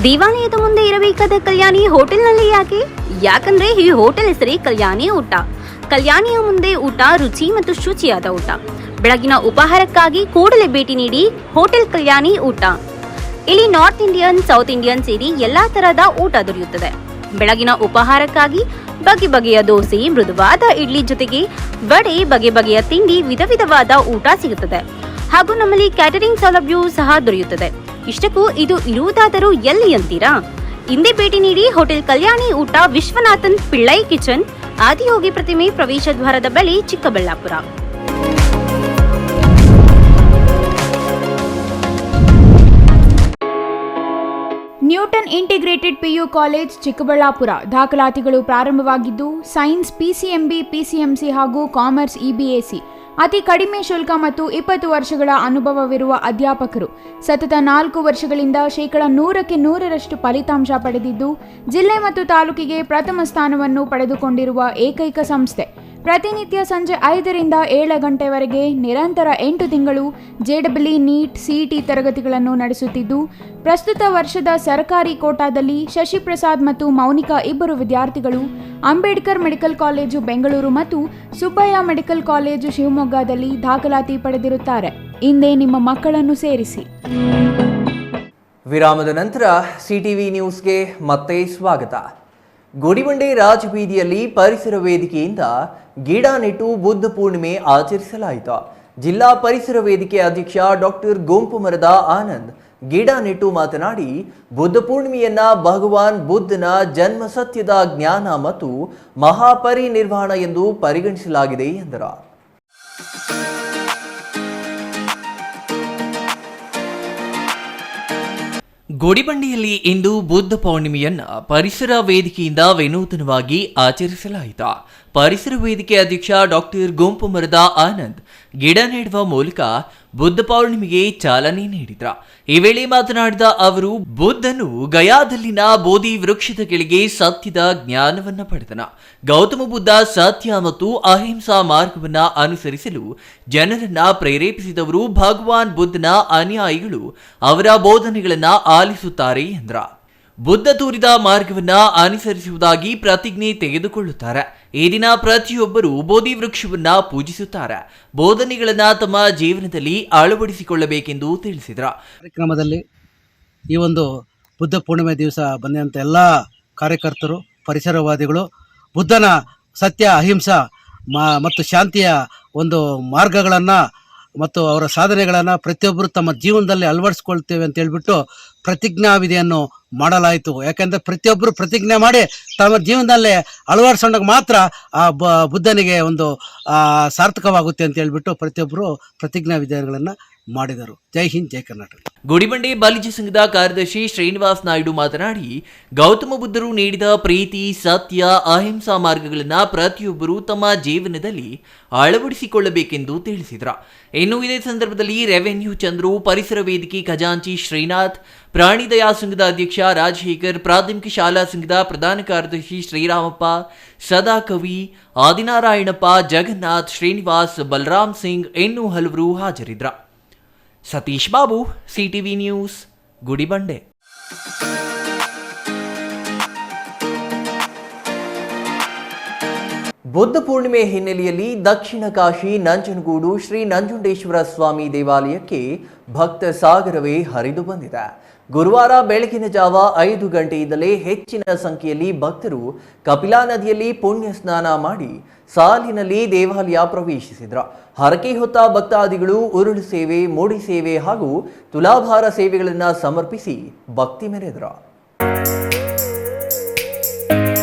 ದೇವಾಲಯದ ಮುಂದೆ ಇರಬೇಕಾದ ಕಲ್ಯಾಣಿ ಹೋಟೆಲ್ನಲ್ಲಿ ಯಾಕಂದ್ರೆ ಈ ಹೋಟೆಲ್ ಹೆಸರೇ ಕಲ್ಯಾಣಿ ಊಟ. ಕಲ್ಯಾಣಿಯ ಮುಂದೆ ಊಟ ರುಚಿ ಮತ್ತು ಶುಚಿಯಾದ ಊಟ. ಬೆಳಗಿನ ಉಪಹಾರಕ್ಕಾಗಿ ಕೂಡಲೇ ಭೇಟಿ ನೀಡಿ ಹೋಟೆಲ್ ಕಲ್ಯಾಣಿ ಊಟ. ಇಲ್ಲಿ ನಾರ್ತ್ ಇಂಡಿಯನ್, ಸೌತ್ ಇಂಡಿಯನ್ ಸೇರಿ ಎಲ್ಲಾ ತರಹದ ಊಟ ದೊರೆಯುತ್ತದೆ. ಬೆಳಗಿನ ಉಪಹಾರಕ್ಕಾಗಿ ಬಗೆ ಬಗೆಯ ದೋಸೆ, ಮೃದುವಾದ ಇಡ್ಲಿ ಜೊತೆಗೆ ವಡೆ, ಬಗೆ ಬಗೆಯ ತಿಂಡಿ, ವಿಧ ವಿಧವಾದ ಊಟ ಸಿಗುತ್ತದೆ. ಹಾಗೂ ನಮ್ಮಲ್ಲಿ ಕ್ಯಾಟರಿಂಗ್ ಸೌಲಭ್ಯವೂ ಸಹ ದೊರೆಯುತ್ತದೆ. ಇಷ್ಟಕ್ಕೂ ಇದು ಇರುವುದಾದರೂ ಎಲ್ಲಿ ಅಂತೀರಾ? ಇಂದೇ ಭೇಟಿ ನೀಡಿ ಹೋಟೆಲ್ ಕಲ್ಯಾಣಿ ಊಟ, ವಿಶ್ವನಾಥನ್ ಪಿಳ್ಳೈ ಕಿಚನ್, ಆದಿಯೋಗಿ ಪ್ರತಿಮೆ, ಪ್ರವೇಶ ದ್ವಾರದ ಬಳಿ, Chikkaballapura. Newton integrated PU college Chikkaballapura ದಾಖಲಾತಿಗಳು ಪ್ರಾರಂಭವಾಗಿದ್ದು ಸೈನ್ಸ್ ಪಿಸಿಎಂಬಿ ಪಿಸಿಎಂಸಿ ಹಾಗೂ ಕಾಮರ್ಸ್ ಇಬಿಎಸಿ ಅತಿ ಕಡಿಮೆ ಶುಲ್ಕ ಮತ್ತು 20 ವರ್ಷಗಳ ಅನುಭವವಿರುವ ಅಧ್ಯಾಪಕರು ಸತತ 4 ವರ್ಷಗಳಿಂದ 100% ಫಲಿತಾಂಶ ಪಡೆದಿದ್ದು ಜಿಲ್ಲೆ ಮತ್ತು ತಾಲೂಕಿಗೆ ಪ್ರಥಮ ಸ್ಥಾನವನ್ನು ಪಡೆದುಕೊಂಡಿರುವ ಏಕೈಕ ಸಂಸ್ಥೆ. ಪ್ರತಿನಿತ್ಯ ಸಂಜೆ 5 ರಿಂದ 7 ಗಂಟೆವರೆಗೆ ನಿರಂತರ 8 ತಿಂಗಳು ಜೆಡಬ್ಲ್ಯೂ ನೀಟ್ ಸಿಇಟಿ ತರಗತಿಗಳನ್ನು ನಡೆಸುತ್ತಿದ್ದು ಪ್ರಸ್ತುತ ವರ್ಷದ ಸರ್ಕಾರಿ ಕೋಟಾದಲ್ಲಿ ಶಶಿಪ್ರಸಾದ್ ಮತ್ತು ಮೌನಿಕಾ ಇಬ್ಬರು ವಿದ್ಯಾರ್ಥಿಗಳು ಅಂಬೇಡ್ಕರ್ ಮೆಡಿಕಲ್ ಕಾಲೇಜು ಬೆಂಗಳೂರು ಮತ್ತು ಸುಬ್ಬಯ್ಯ ಮೆಡಿಕಲ್ ಕಾಲೇಜು ಶಿವಮೊಗ್ಗದಲ್ಲಿ ದಾಖಲಾತಿ ಪಡೆದಿರುತ್ತಾರೆ. ಇಂದೇ ನಿಮ್ಮ ಮಕ್ಕಳನ್ನು ಸೇರಿಸಿ. ವಿರಾಮದ ನಂತರ ಸಿಟಿವಿ ನ್ಯೂಸ್ಗೆ ಮತ್ತೆ ಸ್ವಾಗತ. ಗುಡಿಬಂಡೆ ರಾಜಬೀದಿಯಲ್ಲಿ ಪರಿಸರ ವೇದಿಕೆಯಿಂದ ಗಿಡ ನೆಟ್ಟು ಬುದ್ಧ ಪೂರ್ಣಿಮೆ ಆಚರಿಸಲಾಯಿತು. ಜಿಲ್ಲಾ ಪರಿಸರ ವೇದಿಕೆ ಅಧ್ಯಕ್ಷ ಡಾಕ್ಟರ್ ಗೋಂಪುಮರದ ಆನಂದ್ ಗಿಡ ನೆಟ್ಟು ಮಾತನಾಡಿ, ಬುದ್ಧ ಪೂರ್ಣಿಮೆಯನ್ನ ಭಗವಾನ್ ಬುದ್ಧನ ಜನ್ಮ ಸತ್ಯದ ಜ್ಞಾನ ಮತ್ತು ಮಹಾಪರಿನಿರ್ವಾಣ ಎಂದು ಪರಿಗಣಿಸಲಾಗಿದೆ ಎಂದರು. ಗುಡಿಬಂಡೆಯಲ್ಲಿ ಇಂದು ಬುದ್ಧ ಪೌರ್ಣಿಮೆಯನ್ನ ಪರಿಸರ ವೇದಿಕೆಯಿಂದ ವಿನೂತನವಾಗಿ ಆಚರಿಸಲಾಯಿತು. ಪರಿಸರ ವೇದಿಕೆ ಅಧ್ಯಕ್ಷ ಡಾಕ್ಟರ್ ಗೋಂಪುಮರದ ಆನಂದ್ ಗಿಡ ನೆಡುವ ಮೂಲಕ ಬುದ್ಧ ಪೌರ್ಣಿಮೆಗೆ ಚಾಲನೆ ನೀಡಿದ್ರು. ಈ ವೇಳೆ ಮಾತನಾಡಿದ ಅವರು, ಬುದ್ಧನು ಗಯಾದಲ್ಲಿನ ಬೋಧಿ ವೃಕ್ಷದ ಕೆಳಗೆ ಸತ್ಯದ ಜ್ಞಾನವನ್ನ ಪಡೆದನ. ಗೌತಮ ಬುದ್ಧ ಸತ್ಯ ಮತ್ತು ಅಹಿಂಸಾ ಮಾರ್ಗವನ್ನ ಅನುಸರಿಸಲು ಜನರನ್ನ ಪ್ರೇರೇಪಿಸಿದವರು. ಭಗವಾನ್ ಬುದ್ಧನ ಅನುಯಾಯಿಗಳು ಅವರ ಬೋಧನೆಗಳನ್ನ ಆಲಿಸುತ್ತಾರೆ ಎಂದ್ರ. ಬುದ್ಧ ತೋರಿದ ಮಾರ್ಗವನ್ನ ಅನುಸರಿಸುವುದಾಗಿ ಪ್ರತಿಜ್ಞೆ ತೆಗೆದುಕೊಳ್ಳುತ್ತಾರೆ. ಈ ದಿನ ಪ್ರತಿಯೊಬ್ಬರು ಬೋಧಿ ವೃಕ್ಷವನ್ನ ಪೂಜಿಸುತ್ತಾರೆ. ಬೋಧನೆಗಳನ್ನ ತಮ್ಮ ಜೀವನದಲ್ಲಿ ಅಳವಡಿಸಿಕೊಳ್ಳಬೇಕೆಂದು ತಿಳಿಸಿದರು. ಕಾರ್ಯಕ್ರಮದಲ್ಲಿ ಈ ಒಂದು ಬುದ್ಧ ಪೂರ್ಣಿಮೆ ದಿವಸ ಬಂದಂಥ ಎಲ್ಲ ಕಾರ್ಯಕರ್ತರು, ಪರಿಸರವಾದಿಗಳು ಬುದ್ಧನ ಸತ್ಯ ಅಹಿಂಸಾ ಮತ್ತು ಶಾಂತಿಯ ಒಂದು ಮಾರ್ಗಗಳನ್ನು ಮತ್ತು ಅವರ ಸಾಧನೆಗಳನ್ನು ಪ್ರತಿಯೊಬ್ಬರು ತಮ್ಮ ಜೀವನದಲ್ಲಿ ಅಳವಡಿಸ್ಕೊಳ್ತೇವೆ ಅಂತ ಹೇಳ್ಬಿಟ್ಟು ಪ್ರತಿಜ್ಞಾವಿಧಿಯನ್ನು ಮಾಡಲಾಯಿತು. ಯಾಕೆಂದರೆ ಪ್ರತಿಯೊಬ್ಬರು ಪ್ರತಿಜ್ಞೆ ಮಾಡಿ ತಮ್ಮ ಜೀವನದಲ್ಲಿ ಅಳವಡಿಸ್ಕೊಂಡಾಗ ಮಾತ್ರ ಆ ಬುದ್ಧನಿಗೆ ಒಂದು ಸಾರ್ಥಕವಾಗುತ್ತೆ ಅಂತ ಹೇಳ್ಬಿಟ್ಟು ಪ್ರತಿಯೊಬ್ಬರು ಪ್ರತಿಜ್ಞಾ ವಿಧಿಗಳನ್ನು ಮಾಡಿದರು. ಜೈ ಹಿಂದ್, ಜೈ ಕರ್ನಾಟಕ. ಗುಡಿಬಂಡೆ ಬಾಲಿಜ ಸಂಘದ ಕಾರ್ಯದರ್ಶಿ ಶ್ರೀನಿವಾಸ್ ನಾಯ್ಡು ಮಾತನಾಡಿ, ಗೌತಮ ಬುದ್ಧರು ನೀಡಿದ ಪ್ರೀತಿ, ಸತ್ಯ, ಅಹಿಂಸಾ ಮಾರ್ಗಗಳನ್ನು ಪ್ರತಿಯೊಬ್ಬರು ತಮ್ಮ ಜೀವನದಲ್ಲಿ ಅಳವಡಿಸಿಕೊಳ್ಳಬೇಕೆಂದು ತಿಳಿಸಿದರು. ಇನ್ನು ಇದೇ ಸಂದರ್ಭದಲ್ಲಿ ರೆವೆನ್ಯೂ ಚಂದ್ರು, ಪರಿಸರ ವೇದಿಕೆ ಖಜಾಂಚಿ ಶ್ರೀನಾಥ್, ಪ್ರಾಣಿ ದಯಾ ಸಂಘದ ಅಧ್ಯಕ್ಷ ರಾಜಶೇಖರ್, ಪ್ರಾಥಮಿಕ ಶಾಲಾ ಸಂಘದ ಪ್ರಧಾನ ಕಾರ್ಯದರ್ಶಿ ಶ್ರೀರಾಮಪ್ಪ, ಸದಾಕವಿ, ಆದಿನಾರಾಯಣಪ್ಪ, ಜಗನ್ನಾಥ್, ಶ್ರೀನಿವಾಸ್, ಬಲರಾಮ್ ಸಿಂಗ್ ಇನ್ನೂ ಹಲವರು ಹಾಜರಿದ್ದರು. Satish Babu, CTV news, Gudibande. ಬುದ್ಧ ಪೂರ್ಣಿಮೆ ಹಿನ್ನೆಲೆಯಲ್ಲಿ ದಕ್ಷಿಣ ಕಾಶಿ ನಂಜನಗೂಡು ಶ್ರೀ ನಂಜುಂಡೇಶ್ವರ ಸ್ವಾಮಿ ದೇವಾಲಯಕ್ಕೆ ಭಕ್ತ ಸಾಗರವೇ ಹರಿದು ಬಂದಿದೆ. ಗುರುವಾರ ಬೆಳಗಿನ ಜಾವ 5 ಗಂಟೆಯಿಂದಲೇ ಹೆಚ್ಚಿನ ಸಂಖ್ಯೆಯಲ್ಲಿ ಭಕ್ತರು ಕಪಿಲಾ ನದಿಯಲ್ಲಿ ಪುಣ್ಯ ಸ್ನಾನ ಮಾಡಿ ಸಾಲಿನಲ್ಲಿ ದೇವಾಲಯ ಪ್ರವೇಶಿಸಿದ್ರು. ಹರಕೆ ಹೊತ್ತ ಭಕ್ತಾದಿಗಳು ಉರುಳು ಸೇವೆ, ಮೂಡಿ ಸೇವೆ ಹಾಗೂ ತುಲಾಭಾರ ಸೇವೆಗಳನ್ನು ಸಮರ್ಪಿಸಿ ಭಕ್ತಿ ಮೆರೆದರು.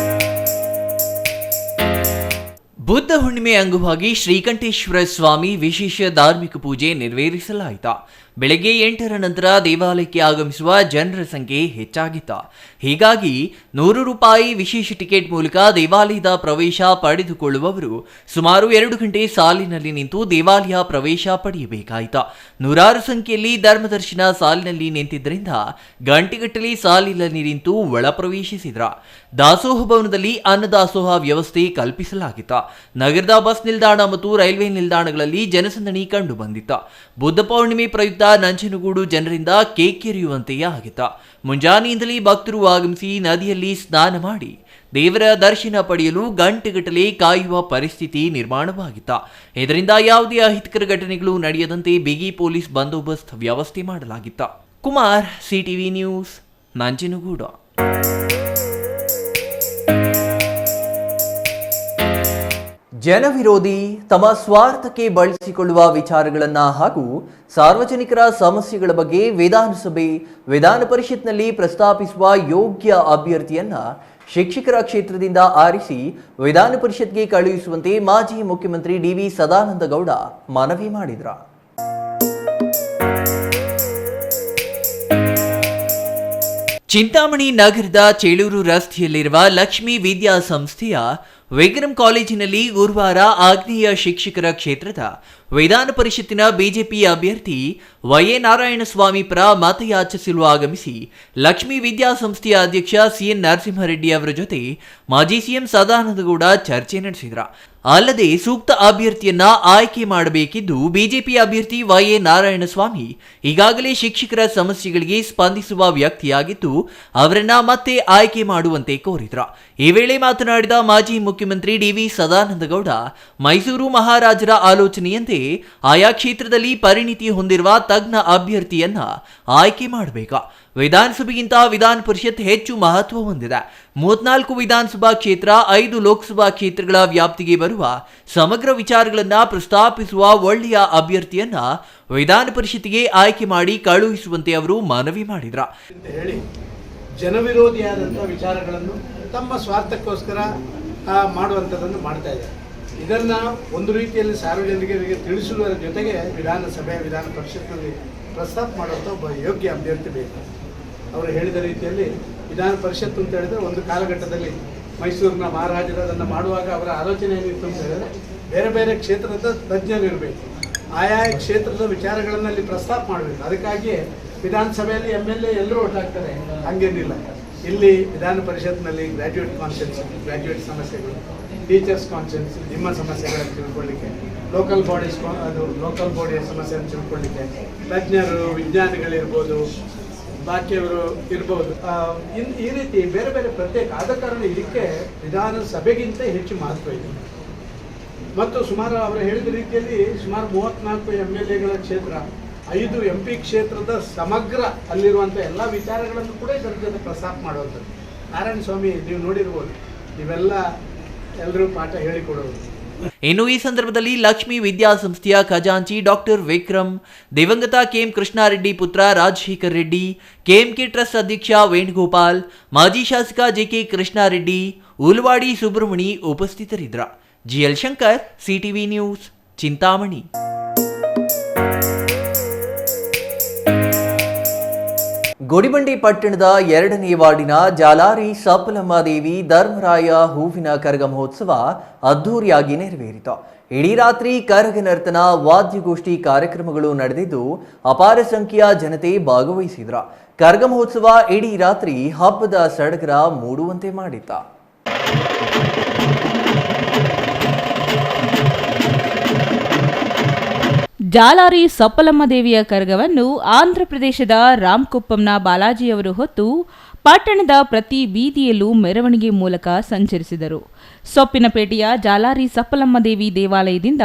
ಬುದ್ಧ ಹುಣ್ಣಿಮೆ ಅಂಗವಾಗಿ ಶ್ರೀಕಂಠೇಶ್ವರ ಸ್ವಾಮಿ ವಿಶೇಷ ಧಾರ್ಮಿಕ ಪೂಜೆ ನೆರವೇರಿಸಲಾಯಿತು. ಬೆಳಗ್ಗೆ 8ರ ನಂತರ ದೇವಾಲಯಕ್ಕೆ ಆಗಮಿಸುವ ಜನರ ಸಂಖ್ಯೆ ಹೆಚ್ಚಾಗಿತ್ತು. ಹೀಗಾಗಿ ₹100 ವಿಶೇಷ ಟಿಕೆಟ್ ಮೂಲಕ ದೇವಾಲಯದ ಪ್ರವೇಶ ಪಡೆದುಕೊಳ್ಳುವವರು ಸುಮಾರು 2 ಗಂಟೆ ಸಾಲಿನಲ್ಲಿ ನಿಂತು ದೇವಾಲಯ ಪ್ರವೇಶ ಪಡೆಯಬೇಕಾಯಿತು. ನೂರಾರು ಸಂಖ್ಯೆಯಲ್ಲಿ ಧರ್ಮದರ್ಶನ ಸಾಲಿನಲ್ಲಿ ನಿಂತಿದ್ದರಿಂದ ಗಂಟೆಗಟ್ಟಲೆ ಸಾಲಿನಲ್ಲಿ ನಿಂತು ಒಳ ಪ್ರವೇಶಿಸಿದ್ರ. ದಾಸೋಹ ಭವನದಲ್ಲಿ ಅನ್ನದಾಸೋಹ ವ್ಯವಸ್ಥೆ ಕಲ್ಪಿಸಲಾಗಿತ್ತು. ನಗರದ ಬಸ್ ನಿಲ್ದಾಣ ಮತ್ತು ರೈಲ್ವೆ ನಿಲ್ದಾಣಗಳಲ್ಲಿ ಜನಸಂದಣಿ ಕಂಡು ಬಂದಿತ್ತು. ಬುದ್ಧ ಪೌರ್ಣಿಮೆ ಪ್ರಯುಕ್ತ ನಂಜನಗೂಡು ಜನರಿಂದ ಕೇಕ್ ಎರೆಯುವಂತೆಯೇ ಆಗಿತ್ತು. ಮುಂಜಾನೆಯಿಂದಲೇ ಭಕ್ತರು ಆಗಮಿಸಿ ನದಿಯಲ್ಲಿ ಸ್ನಾನ ಮಾಡಿ ದೇವರ ದರ್ಶನ ಪಡೆಯಲು ಗಂಟೆಗಟ್ಟಲೆ ಕಾಯುವ ಪರಿಸ್ಥಿತಿ ನಿರ್ಮಾಣವಾಗಿತ್ತು. ಇದರಿಂದ ಯಾವುದೇ ಅಹಿತಕರ ಘಟನೆಗಳು ನಡೆಯದಂತೆ ಬಿಗಿ ಪೊಲೀಸ್ ಬಂದೋಬಸ್ತ್ ವ್ಯವಸ್ಥೆ ಮಾಡಲಾಗಿತ್ತು. Kumar, CTV news, Nanjangud. ಜನವಿರೋಧಿ, ತಮ್ಮ ಸ್ವಾರ್ಥಕ್ಕೆ ಬಳಸಿಕೊಳ್ಳುವ ವಿಚಾರಗಳನ್ನು ಹಾಗೂ ಸಾರ್ವಜನಿಕರ ಸಮಸ್ಯೆಗಳ ಬಗ್ಗೆ ವಿಧಾನಸಭೆ, ವಿಧಾನ ಪರಿಷತ್ನಲ್ಲಿ ಪ್ರಸ್ತಾಪಿಸುವ ಯೋಗ್ಯ ಅಭ್ಯರ್ಥಿಯನ್ನ ಶಿಕ್ಷಕರ ಕ್ಷೇತ್ರದಿಂದ ಆರಿಸಿ ವಿಧಾನ ಪರಿಷತ್ಗೆ ಕಳುಹಿಸುವಂತೆ ಮಾಜಿ ಮುಖ್ಯಮಂತ್ರಿ ಡಿ.ವಿ. ಸದಾನಂದ ಗೌಡ ಮನವಿ ಮಾಡಿದರು. ಚಿಂತಾಮಣಿ ನಗರದ ಚೇಳೂರು ರಸ್ತೆಯಲ್ಲಿರುವ ಲಕ್ಷ್ಮೀ ವಿದ್ಯಾ ಸಂಸ್ಥೆಯ ವಿಕ್ರಮ್ ಕಾಲೇಜಿನಲ್ಲಿ ಗುರುವಾರ ಆಗ್ನೇಯ ಶಿಕ್ಷಕರ ಕ್ಷೇತ್ರದ ವಿಧಾನ ಪರಿಷತ್ತಿನ ಬಿಜೆಪಿ ಅಭ್ಯರ್ಥಿ ವೈ.ಎ. ನಾರಾಯಣಸ್ವಾಮಿ ಪರ ಮತಯಾಚಿಸಲು ಆಗಮಿಸಿ ಲಕ್ಷ್ಮೀ ವಿದ್ಯಾಸಂಸ್ಥೆಯ ಅಧ್ಯಕ್ಷ ಸಿಎನ್ ನರಸಿಂಹರೆಡ್ಡಿ ಅವರ ಜೊತೆ ಮಾಜಿ ಸಿಎಂ ಸದಾನಂದಗೌಡ ಚರ್ಚೆ ನಡೆಸಿದರು. ಅಲ್ಲದೆ ಸೂಕ್ತ ಅಭ್ಯರ್ಥಿಯನ್ನ ಆಯ್ಕೆ ಮಾಡಬೇಕಿದ್ದು ಬಿಜೆಪಿ ಅಭ್ಯರ್ಥಿ ವೈ.ಎ. ನಾರಾಯಣಸ್ವಾಮಿ ಈಗಾಗಲೇ ಶಿಕ್ಷಕರ ಸಮಸ್ಯೆಗಳಿಗೆ ಸ್ಪಂದಿಸುವ ವ್ಯಕ್ತಿಯಾಗಿದ್ದು ಅವರನ್ನ ಮತ್ತೆ ಆಯ್ಕೆ ಮಾಡುವಂತೆ ಕೋರಿದರು. ಈ ವೇಳೆ ಮಾತನಾಡಿದ ಮಾಜಿ ಮುಖ್ಯಮಂತ್ರಿ ಡಿ.ವಿ. ಸದಾನಂದಗೌಡ, ಮೈಸೂರು ಮಹಾರಾಜರ ಆಲೋಚನೆಯಂತೆ ಆಯಾ ಕ್ಷೇತ್ರದಲ್ಲಿ ಪರಿಣಿತಿ ಹೊಂದಿರುವ ತಜ್ಞ ಅಭ್ಯರ್ಥಿಯನ್ನ ಆಯ್ಕೆ ಮಾಡಬೇಕು. ವಿಧಾನಸಭೆಗಿಂತ ವಿಧಾನ ಪರಿಷತ್ ಹೆಚ್ಚು ಮಹತ್ವ ಹೊಂದಿದೆ. 34 ವಿಧಾನಸಭಾ ಕ್ಷೇತ್ರ, 5 ಲೋಕಸಭಾ ಕ್ಷೇತ್ರಗಳ ವ್ಯಾಪ್ತಿಗೆ ಬರುವ ಸಮಗ್ರ ವಿಚಾರಗಳನ್ನು ಪ್ರಸ್ತಾಪಿಸುವ ಒಳ್ಳೆಯ ಅಭ್ಯರ್ಥಿಯನ್ನ ವಿಧಾನ ಪರಿಷತ್ತಿಗೆ ಆಯ್ಕೆ ಮಾಡಿ ಕಳುಹಿಸುವಂತೆ ಅವರು ಮನವಿ ಮಾಡಿದರು. ಹೇಳಿ ಜನವಿರೋಧಿಯಾದಂಥ ವಿಚಾರಗಳನ್ನು ತಮ್ಮ ಸ್ವಾರ್ಥಕ್ಕೋಸ್ಕರ ಮಾಡುವಂಥದ್ದನ್ನು ಮಾಡ್ತಾ ಇದ್ದಾರೆ. ಇದನ್ನು ಒಂದು ರೀತಿಯಲ್ಲಿ ಸಾರ್ವಜನಿಕರಿಗೆ ತಿಳಿಸುವುದರ ಜೊತೆಗೆ ವಿಧಾನ ಪರಿಷತ್ನಲ್ಲಿ ಪ್ರಸ್ತಾಪ ಮಾಡುವಂಥ ಒಬ್ಬ ಯೋಗ್ಯ ಅಭ್ಯರ್ಥಿ ಬೇಕು. ಅವರು ಹೇಳಿದ ರೀತಿಯಲ್ಲಿ ವಿಧಾನ ಪರಿಷತ್ತು ಅಂತ ಹೇಳಿದರೆ ಒಂದು ಕಾಲಘಟ್ಟದಲ್ಲಿ ಮೈಸೂರಿನ ಮಹಾರಾಜರು ಅದನ್ನು ಮಾಡುವಾಗ ಅವರ ಆಲೋಚನೆ ಏನಿತ್ತು ಅಂತ ಹೇಳಿದರೆ ಬೇರೆ ಬೇರೆ ಕ್ಷೇತ್ರದ ತಜ್ಞರಿರಬೇಕು, ಆಯಾ ಕ್ಷೇತ್ರದ ವಿಚಾರಗಳನ್ನು ಅಲ್ಲಿ ಪ್ರಸ್ತಾಪ ಮಾಡಬೇಕು. ಅದಕ್ಕಾಗಿಯೇ ವಿಧಾನಸಭೆಯಲ್ಲಿ MLA ಎಲ್ಲರೂ ಒಟ್ಟಾಗ್ತಾರೆ, ಹಂಗೇನಿಲ್ಲ. ಇಲ್ಲಿ ವಿಧಾನ ಪರಿಷತ್ನಲ್ಲಿ ಗ್ರ್ಯಾಜುಯೇಟ್ ಸಮಸ್ಯೆಗಳು, ಟೀಚರ್ಸ್ ಕಾನ್ಸೆನ್ಸ್, ನಿಮ್ಮ ಸಮಸ್ಯೆಗಳನ್ನು ತಿಳ್ಕೊಳ್ಳಿಕ್ಕೆ, ಲೋಕಲ್ ಬಾಡಿಯ ಸಮಸ್ಯೆಯನ್ನು ತಿಳ್ಕೊಳ್ಳಿಕ್ಕೆ ತಜ್ಞರು, ವಿಜ್ಞಾನಿಗಳಿರ್ಬೋದು, ಬಾಕಿಯವರು ಇರ್ಬೋದು, ಈ ರೀತಿ ಬೇರೆ ಬೇರೆ ಪ್ರತ್ಯೇಕ. ಆದ ಕಾರಣ ಇದಕ್ಕೆ ವಿಧಾನಸಭೆಗಿಂತ ಹೆಚ್ಚು ಮಹತ್ವ ಇದೆ. ಮತ್ತು ಸುಮಾರು ಅವರು ಹೇಳಿದ ರೀತಿಯಲ್ಲಿ ಸುಮಾರು 34 MLAಗಳ ಕ್ಷೇತ್ರ, 5 MP ಕ್ಷೇತ್ರದ ಸಮಗ್ರ ಅಲ್ಲಿರುವಂಥ ಎಲ್ಲ ವಿಚಾರಗಳನ್ನು ಕೂಡ ಇದರ ಜೊತೆ ಪ್ರಸ್ತಾಪ ಮಾಡುವಂಥದ್ದು. ನಾರಾಯಣಸ್ವಾಮಿ ನೀವು ನೋಡಿರ್ಬೋದು, ಇವೆಲ್ಲ ಎಲ್ಲರೂ ಪಾಠ ಹೇಳಿಕೊಡೋದು. ಇನ್ನು ಈ ಸಂದರ್ಭದಲ್ಲಿ ಲಕ್ಷ್ಮೀ ವಿದ್ಯಾಸಂಸ್ಥೆಯ ಖಜಾಂಚಿ ಡಾಕ್ಟರ್ ವಿಕ್ರಮ್, ದಿವಂಗತ ಕೆಎಂ ಕೃಷ್ಣಾರೆಡ್ಡಿ ಪುತ್ರ ರಾಜಶೇಖರ್ ರೆಡ್ಡಿ, ಕೆಎಂಕೆ ಟ್ರಸ್ಟ್ ಅಧ್ಯಕ್ಷ ವೇಣುಗೋಪಾಲ್, ಮಾಜಿ ಶಾಸಕ ಜೆಕೆ ಕೃಷ್ಣಾರೆಡ್ಡಿ, ಉಲ್ವಾಡಿ ಸುಬ್ರಹ್ಮಣಿ ಉಪಸ್ಥಿತರಿದ್ದರು. GL Shankar, CTV news, Chintamani. Gudibande ಪಟ್ಟಣದ 2ನೇ ವಾರ್ಡಿನ ಜಾಲಾರಿ ಸಪ್ಪಲಮ್ಮ ದೇವಿ ಧರ್ಮರಾಯ ಹೂವಿನ ಕರಗ ಮಹೋತ್ಸವ ಅದ್ದೂರಿಯಾಗಿ ನೆರವೇರಿತು. ಇಡೀ ರಾತ್ರಿ ಕರಗ ನರ್ತನ, ವಾದ್ಯಗೋಷ್ಠಿ ಕಾರ್ಯಕ್ರಮಗಳು ನಡೆದಿದ್ದು ಅಪಾರ ಸಂಖ್ಯೆಯ ಜನತೆ ಭಾಗವಹಿಸಿದ್ರು. ಕರಗ ಮಹೋತ್ಸವ ಇಡೀ ರಾತ್ರಿ ಹಬ್ಬದ ಸಡಗರ ಮೂಡುವಂತೆ ಮಾಡಿತ್ತು. ಜಾಲಾರಿ ಸಪ್ಪಲಮ್ಮ ದೇವಿಯ ಕರಗವನ್ನು ಆಂಧ್ರಪ್ರದೇಶದ ರಾಮ್ಕುಪ್ಪಂನ ಬಾಲಾಜಿಯವರು ಹೊತ್ತು ಪಟ್ಟಣದ ಪ್ರತಿ ಬೀದಿಯಲ್ಲೂ ಮೆರವಣಿಗೆ ಮೂಲಕ ಸಂಚರಿಸಿದರು. ಸೊಪ್ಪಿನಪೇಟೆಯ ಜಾಲಾರಿ ಸಪ್ಪಲಮ್ಮ ದೇವಿ ದೇವಾಲಯದಿಂದ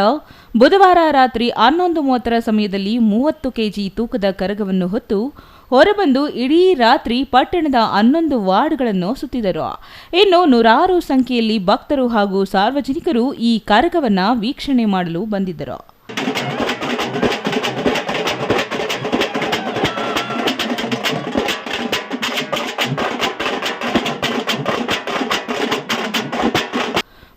ಬುಧವಾರ ರಾತ್ರಿ 11:30 ಸಮಯದಲ್ಲಿ 30 kg ತೂಕದ ಕರಗವನ್ನು ಹೊತ್ತು ಹೊರಬಂದು ಇಡೀ ರಾತ್ರಿ ಪಟ್ಟಣದ 11 ವಾರ್ಡ್ಗಳನ್ನು ಸುತ್ತಿದರು. ಇನ್ನು ನೂರಾರು ಸಂಖ್ಯೆಯಲ್ಲಿ ಭಕ್ತರು ಹಾಗೂ ಸಾರ್ವಜನಿಕರು ಈ ಕರಗವನ್ನು ವೀಕ್ಷಣೆ ಮಾಡಲು ಬಂದಿದ್ದರು.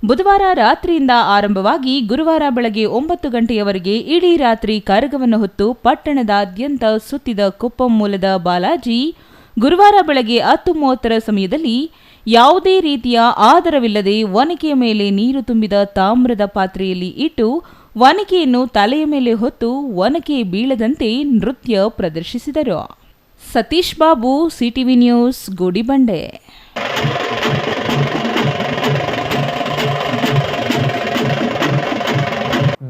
ಬುಧವಾರ ರಾತ್ರಿಯಿಂದ ಆರಂಭವಾಗಿ ಗುರುವಾರ ಬೆಳಗ್ಗೆ 9 ಗಂಟೆಯವರೆಗೆ ಇಡೀ ರಾತ್ರಿ ಕರಗವನ್ನು ಹೊತ್ತು ಪಟ್ಟಣದಾದ್ಯಂತ ಸುತ್ತಿದ ಕುಪ್ಪಂ ಮೂಲದ ಬಾಲಾಜಿ ಗುರುವಾರ ಬೆಳಗ್ಗೆ 10:30 ಸಮಯದಲ್ಲಿ ಯಾವುದೇ ರೀತಿಯ ಆಧಾರವಿಲ್ಲದೆ ಒನಕೆಯ ಮೇಲೆ ನೀರು ತುಂಬಿದ ತಾಮ್ರದ ಪಾತ್ರೆಯಲ್ಲಿ ಇಟ್ಟು ಒನಕೆಯನ್ನು ತಲೆಯ ಮೇಲೆ ಹೊತ್ತು ಒನಕೆ ಬೀಳದಂತೆ ನೃತ್ಯ ಪ್ರದರ್ಶಿಸಿದರು. Satish Babu, CTV news, Gudibande.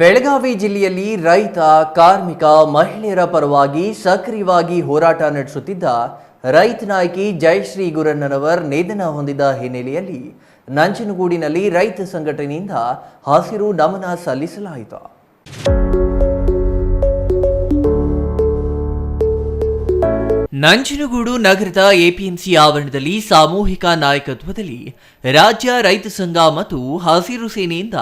ಬೆಳಗಾವಿ ಜಿಲ್ಲೆಯಲ್ಲಿ ರೈತ, ಕಾರ್ಮಿಕ, ಮಹಿಳೆಯರ ಪರವಾಗಿ ಸಕ್ರಿಯವಾಗಿ ಹೋರಾಟ ನಡೆಸುತ್ತಿದ್ದ ರೈತ ನಾಯಕಿ ಜಯಶ್ರೀ ಗುರಣ್ಣನವರ್ ನಿಧನ ಹೊಂದಿದ ಹಿನ್ನೆಲೆಯಲ್ಲಿ ನಂಜನಗೂಡಿನಲ್ಲಿ ರೈತ ಸಂಘಟನೆಯಿಂದ ಹಸಿರು ನಮನ ಸಲ್ಲಿಸಲಾಯಿತು. ನಂಜನಗೂಡು ನಗರದ ಎಪಿಎಂಸಿ ಆವರಣದಲ್ಲಿ ಸಾಮೂಹಿಕ ನಾಯಕತ್ವದಲ್ಲಿ ರಾಜ್ಯ ರೈತ ಸಂಘ ಮತ್ತು ಹಸಿರು ಸೇನೆಯಿಂದ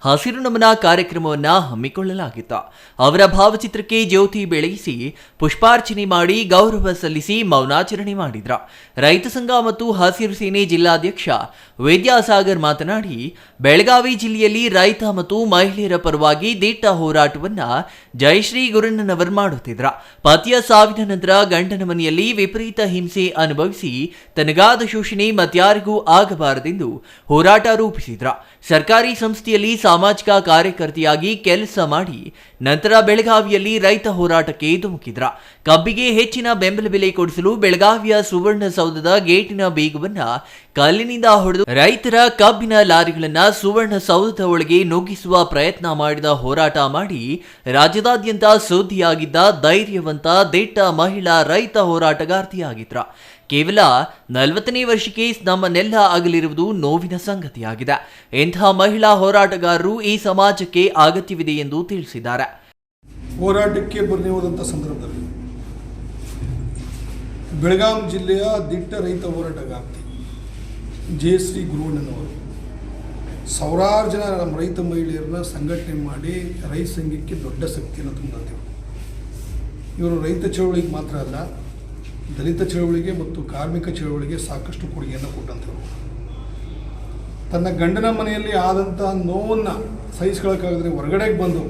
ಹಸಿರು ನಮನ ಕಾರ್ಯಕ್ರಮವನ್ನು ಹಮ್ಮಿಕೊಳ್ಳಲಾಗಿತ್ತು. ಅವರ ಭಾವಚಿತ್ರಕ್ಕೆ ಜ್ಯೋತಿ ಬೆಳಗಿಸಿ ಪುಷ್ಪಾರ್ಚನೆ ಮಾಡಿ ಗೌರವ ಸಲ್ಲಿಸಿ ಮೌನಾಚರಣೆ ಮಾಡಿದ್ರು. ರೈತ ಸಂಘ ಮತ್ತು ಹಸಿರು ಸೇನೆ ಜಿಲ್ಲಾಧ್ಯಕ್ಷ ವಿದ್ಯಾಸಾಗರ್ ಮಾತನಾಡಿ, ಬೆಳಗಾವಿ ಜಿಲ್ಲೆಯಲ್ಲಿ ರೈತ ಮತ್ತು ಮಹಿಳೆಯರ ಪರವಾಗಿ ದಿಟ್ಟ ಹೋರಾಟವನ್ನ ಜಯಶ್ರೀ ಗುರಣ್ಣನವರ್ ಮಾಡುತ್ತಿದ್ರ. ಪತಿಯ ಸಾವಿನ ನಂತರ ಗಂಡನ ಮನೆಯಲ್ಲಿ ವಿಪರೀತ ಹಿಂಸೆ ಅನುಭವಿಸಿ ತನಗಾದ ಶೋಷಣೆ ಮತ್ಯಾರಿಗೂ ಆಗಬಾರದೆಂದು ಹೋರಾಟ ರೂಪಿಸಿದ್ರ. ಸರ್ಕಾರಿ ಸಂಸ್ಥೆಯಲ್ಲಿ ಸಾಮಾಜಿಕ ಕಾರ್ಯಕರ್ತೆಯಾಗಿ ಕೆಲಸ ಮಾಡಿ ನಂತರ ಬೆಳಗಾವಿಯಲ್ಲಿ ರೈತ ಹೋರಾಟಕ್ಕೆ ಧುಮುಕಿದ್ರ. ಕಬ್ಬಿಗೆ ಹೆಚ್ಚಿನ ಬೆಂಬಲ ಬೆಲೆ ಕೊಡಿಸಲು ಬೆಳಗಾವಿಯ ಸುವರ್ಣಸೌಧದ ಗೇಟಿನ ಬೀಗವನ್ನ ಕಲ್ಲಿನಿಂದ ಹೊಡೆದು ರೈತರ ಕಬ್ಬಿನ ಲಾರಿಗಳನ್ನ ಸುವರ್ಣಸೌಧದ ಒಳಗೆ ನುಗ್ಗಿಸುವ ಪ್ರಯತ್ನ ಮಾಡಿದ ಹೋರಾಟ ಮಾಡಿ ರಾಜ್ಯದಾದ್ಯಂತ ಸುದ್ದಿಯಾಗಿದ್ದ ಧೈರ್ಯವಂತ ದಿಟ್ಟ ಮಹಿಳಾ ರೈತ ಹೋರಾಟಗಾರ್ತಿಯಾಗಿದ್ರ. ಕೇವಲ 40ನೇ ವರ್ಷಕ್ಕೆ ನಮ್ಮನ್ನೆಲ್ಲ ಅಗಲಿರುವುದು ನೋವಿನ ಸಂಗತಿಯಾಗಿದೆ. ಇಂಥ ಮಹಿಳಾ ಹೋರಾಟಗಾರರು ಈ ಸಮಾಜಕ್ಕೆ ಅಗತ್ಯವಿದೆ ಎಂದು ತಿಳಿಸಿದ್ದಾರೆ. ಹೋರಾಟಕ್ಕೆ ಬರದೇ ಹೋದಂಥ ಸಂದರ್ಭದಲ್ಲಿ ಬೆಳಗಾವಿ ಜಿಲ್ಲೆಯ ದಿಟ್ಟ ರೈತ ಹೋರಾಟಗಾರ್ತಿ ಜಯಶ್ರೀ ಗುರುವಣ್ಣನವರು ಸಾವಿರಾರು ಜನ ನಮ್ಮ ರೈತ ಮಹಿಳೆಯರನ್ನ ಸಂಘಟನೆ ಮಾಡಿ ರೈತ ಸಂಘಕ್ಕೆ ದೊಡ್ಡ ಶಕ್ತಿಯನ್ನು ತುಂಬಿದರು. ಇವರು ರೈತ ಚಳವಳಿಗೆ ಮಾತ್ರ ಅಲ್ಲ, ದಲಿತ ಚಳವಳಿಗೆ ಮತ್ತು ಕಾರ್ಮಿಕ ಚಳವಳಿಗೆ ಸಾಕಷ್ಟು ಕೊಡುಗೆಯನ್ನು ಕೊಟ್ಟಂಥವ್ರು. ತನ್ನ ಗಂಡನ ಮನೆಯಲ್ಲಿ ಆದಂಥ ನೋವನ್ನು ಸಹಿಸ್ಕೊಳ್ಳೋಕ್ಕಾಗದ್ರೆ ಹೊರಗಡೆಗೆ ಬಂದು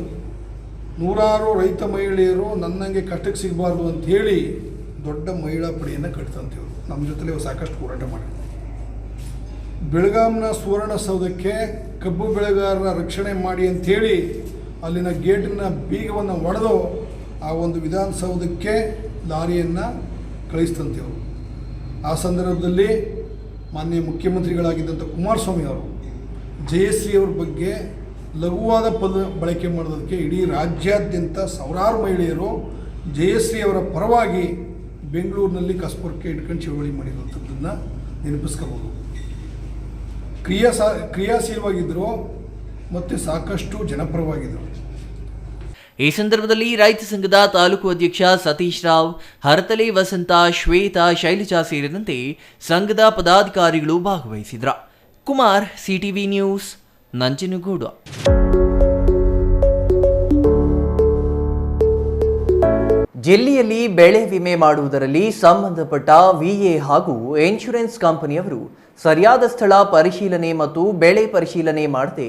ನೂರಾರು ರೈತ ಮಹಿಳೆಯರು ನನ್ನಂಗೆ ಕಷ್ಟಕ್ಕೆ ಸಿಗಬಾರ್ದು ಅಂಥೇಳಿ ದೊಡ್ಡ ಮಹಿಳಾ ಪಡೆಯನ್ನು ಕಟ್ತಂಥವ್ರು. ನಮ್ಮ ಜೊತೆಲಿ ಸಾಕಷ್ಟು ಹೋರಾಟ ಮಾಡಿದ್ರು. ಬೆಳಗಾಂನ ಸುವರ್ಣಸೌಧಕ್ಕೆ ಕಬ್ಬು ಬೆಳೆಗಾರರ ರಕ್ಷಣೆ ಮಾಡಿ ಅಂಥೇಳಿ ಅಲ್ಲಿನ ಗೇಟಿನ ಬೀಗವನ್ನು ಒಡೆದು ಆ ಒಂದು ವಿಧಾನಸೌಧಕ್ಕೆ ಲಾರಿಯನ್ನು ಕಳಿಸ್ತಂಥವ್ರು. ಆ ಸಂದರ್ಭದಲ್ಲಿ ಮಾನ್ಯ ಮುಖ್ಯಮಂತ್ರಿಗಳಾಗಿದ್ದಂಥ ಕುಮಾರಸ್ವಾಮಿ ಅವರು ಜಯಶ್ರೀ ಅವ್ರ ಬಗ್ಗೆ ಲಘುವಾದ ಪದ ಬಳಕೆ ಮಾಡೋದಕ್ಕೆ ಇಡೀ ರಾಜ್ಯಾದ್ಯಂತ ಸಾವಿರಾರು ಮಹಿಳೆಯರು ಜಯಶ್ರೀ ಅವರ ಪರವಾಗಿ ಬೆಂಗಳೂರಿನಲ್ಲಿ ಕಸ್ಪರ್ಕೆ ಇಟ್ಕೊಂಡು ಚಳವಳಿ ಮಾಡಿರುವಂಥದ್ದನ್ನು ನೆನಪಿಸ್ಕೋಬೋದು. ಕ್ರಿಯಾಶೀಲವಾಗಿದ್ದರು ಮತ್ತು ಸಾಕಷ್ಟು ಜನಪರವಾಗಿದ್ದರು. ಈ ಸಂದರ್ಭದಲ್ಲಿ ರೈತ ಸಂಘದ ತಾಲೂಕು ಅಧ್ಯಕ್ಷ ಸತೀಶ್ ರಾವ್, ಹರತಲೆ ವಸಂತ, ಶ್ವೇತಾ, ಶೈಲಜಾ ಸೇರಿದಂತೆ ಸಂಘದ ಪದಾಧಿಕಾರಿಗಳು ಭಾಗವಹಿಸಿದ್ರ. Kumar, CTV news, Nanjangud. ಜಿಲ್ಲೆಯಲ್ಲಿ ಬೆಳೆ ವಿಮೆ ಮಾಡುವುದರಲ್ಲಿ ಸಂಬಂಧಪಟ್ಟ ವಿಎ ಹಾಗೂ ಇನ್ಶೂರೆನ್ಸ್ ಕಂಪನಿಯವರು ಸರಿಯಾದ ಸ್ಥಳ ಪರಿಶೀಲನೆ ಮತ್ತು ಬೆಳೆ ಪರಿಶೀಲನೆ ಮಾಡದೆ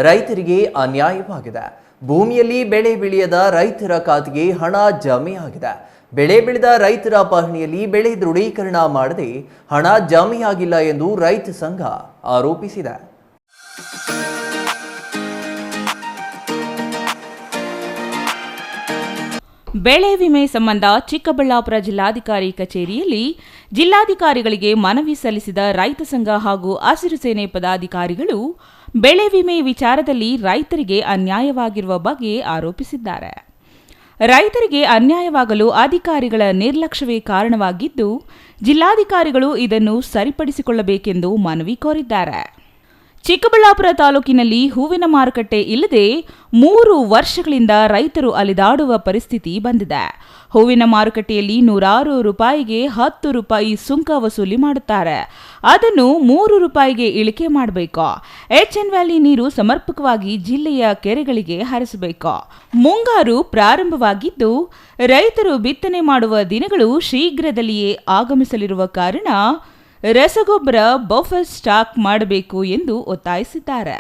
ರೈತರಿಗೆ ಅನ್ಯಾಯವಾಗಿದೆ. ಭೂಮಿಯಲ್ಲಿ ಬೆಳೆ ಬೆಳೆಯದ ರೈತರ ಖಾತೆಗೆ ಹಣ ಜಮೆಯಾಗಿದೆ. ಬೆಳೆ ಬೆಳೆದ ರೈತರ ಪಹಣಿಯಲ್ಲಿ ಬೆಳೆ ದೃಢೀಕರಣ ಮಾಡದೆ ಹಣ ಜಮೆಯಾಗಿಲ್ಲ ಎಂದು ರೈತ ಸಂಘ ಆರೋಪಿಸಿದೆ. ಬೆಳೆ ವಿಮೆ ಸಂಬಂಧ ಚಿಕ್ಕಬಳ್ಳಾಪುರ ಜಿಲ್ಲಾಧಿಕಾರಿ ಕಚೇರಿಯಲ್ಲಿ ಜಿಲ್ಲಾಧಿಕಾರಿಗಳಿಗೆ ಮನವಿ ಸಲ್ಲಿಸಿದ ರೈತ ಸಂಘ ಹಾಗೂ ಹಸಿರು ಸೇನೆ ಪದಾಧಿಕಾರಿಗಳು ಬೆಳೆ ವಿಮೆ ವಿಚಾರದಲ್ಲಿ ರೈತರಿಗೆ ಅನ್ಯಾಯವಾಗಿರುವ ಬಗ್ಗೆ ಆರೋಪಿಸಿದ್ದಾರೆ. ರೈತರಿಗೆ ಅನ್ಯಾಯವಾಗಲು ಅಧಿಕಾರಿಗಳ ನಿರ್ಲಕ್ಷ್ಯವೇ ಕಾರಣವಾಗಿದ್ದು, ಜಿಲ್ಲಾಧಿಕಾರಿಗಳು ಇದನ್ನು ಸರಿಪಡಿಸಿಕೊಳ್ಳಬೇಕೆಂದು ಮನವಿ ಕೋರಿದ್ದಾರೆ. ಚಿಕ್ಕಬಳ್ಳಾಪುರ ತಾಲೂಕಿನಲ್ಲಿ ಹೂವಿನ ಮಾರುಕಟ್ಟೆ ಇಲ್ಲದೆ 3 ವರ್ಷಗಳಿಂದ ರೈತರು ಅಲಿದಾಡುವ ಪರಿಸ್ಥಿತಿ ಬಂದಿದೆ. ಹೂವಿನ ಮಾರುಕಟ್ಟೆಯಲ್ಲಿ ನೂರಾರು ರೂಪಾಯಿಗೆ 10 ರೂಪಾಯಿ ಸುಂಕ ವಸೂಲಿ ಮಾಡುತ್ತಾರೆ. ಅದನ್ನು 3 ರೂಪಾಯಿಗೆ ಇಳಿಕೆ ಮಾಡಬೇಕು. ಎಚ್ಎನ್ ವ್ಯಾಲಿ ನೀರು ಸಮರ್ಪಕವಾಗಿ ಜಿಲ್ಲೆಯ ಕೆರೆಗಳಿಗೆ ಹರಿಸಬೇಕು. ಮುಂಗಾರು ಪ್ರಾರಂಭವಾಗಿದ್ದು ರೈತರು ಬಿತ್ತನೆ ಮಾಡುವ ದಿನಗಳು ಶೀಘ್ರದಲ್ಲಿಯೇ ಆಗಮಿಸಲಿರುವ ಕಾರಣ ರಸಗೊಬ್ಬರ ಬಫರ್ ಸ್ಟಾಕ್ ಮಾಡಬೇಕು ಎಂದು ಒತ್ತಾಯಿಸಿದ್ದಾರೆ.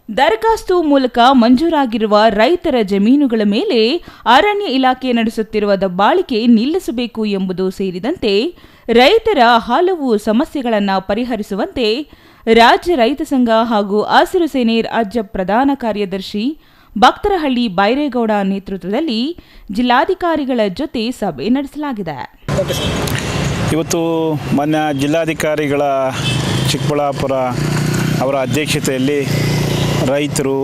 ದರಖಾಸ್ತು ಮೂಲಕ ಮಂಜೂರಾಗಿರುವ ರೈತರ ಜಮೀನುಗಳ ಮೇಲೆ ಅರಣ್ಯ ಇಲಾಖೆ ನಡೆಸುತ್ತಿರುವ ದಬ್ಬಾಳಿಕೆ ನಿಲ್ಲಿಸಬೇಕು ಎಂಬುದು ಸೇರಿದಂತೆ ರೈತರ ಹಲವು ಸಮಸ್ಯೆಗಳನ್ನು ಪರಿಹರಿಸುವಂತೆ ರಾಜ್ಯ ರೈತ ಸಂಘ ಹಾಗೂ ಹಸಿರು ಸೇನೆ ರಾಜ್ಯ ಪ್ರಧಾನ ಕಾರ್ಯದರ್ಶಿ ಭಕ್ತರಹಳ್ಳಿ ಬೈರೇಗೌಡ ನೇತೃತ್ವದಲ್ಲಿ ಜಿಲ್ಲಾಧಿಕಾರಿಗಳ ಜೊತೆ ಸಭೆ ನಡೆಸಲಾಗಿದೆ. ಇವತ್ತು ಮಾನ್ಯ ಜಿಲ್ಲಾಧಿಕಾರಿಗಳ ಚಿಕ್ಕಬಳ್ಳಾಪುರ ಅವರ ಅಧ್ಯಕ್ಷತೆಯಲ್ಲಿ ರೈತರು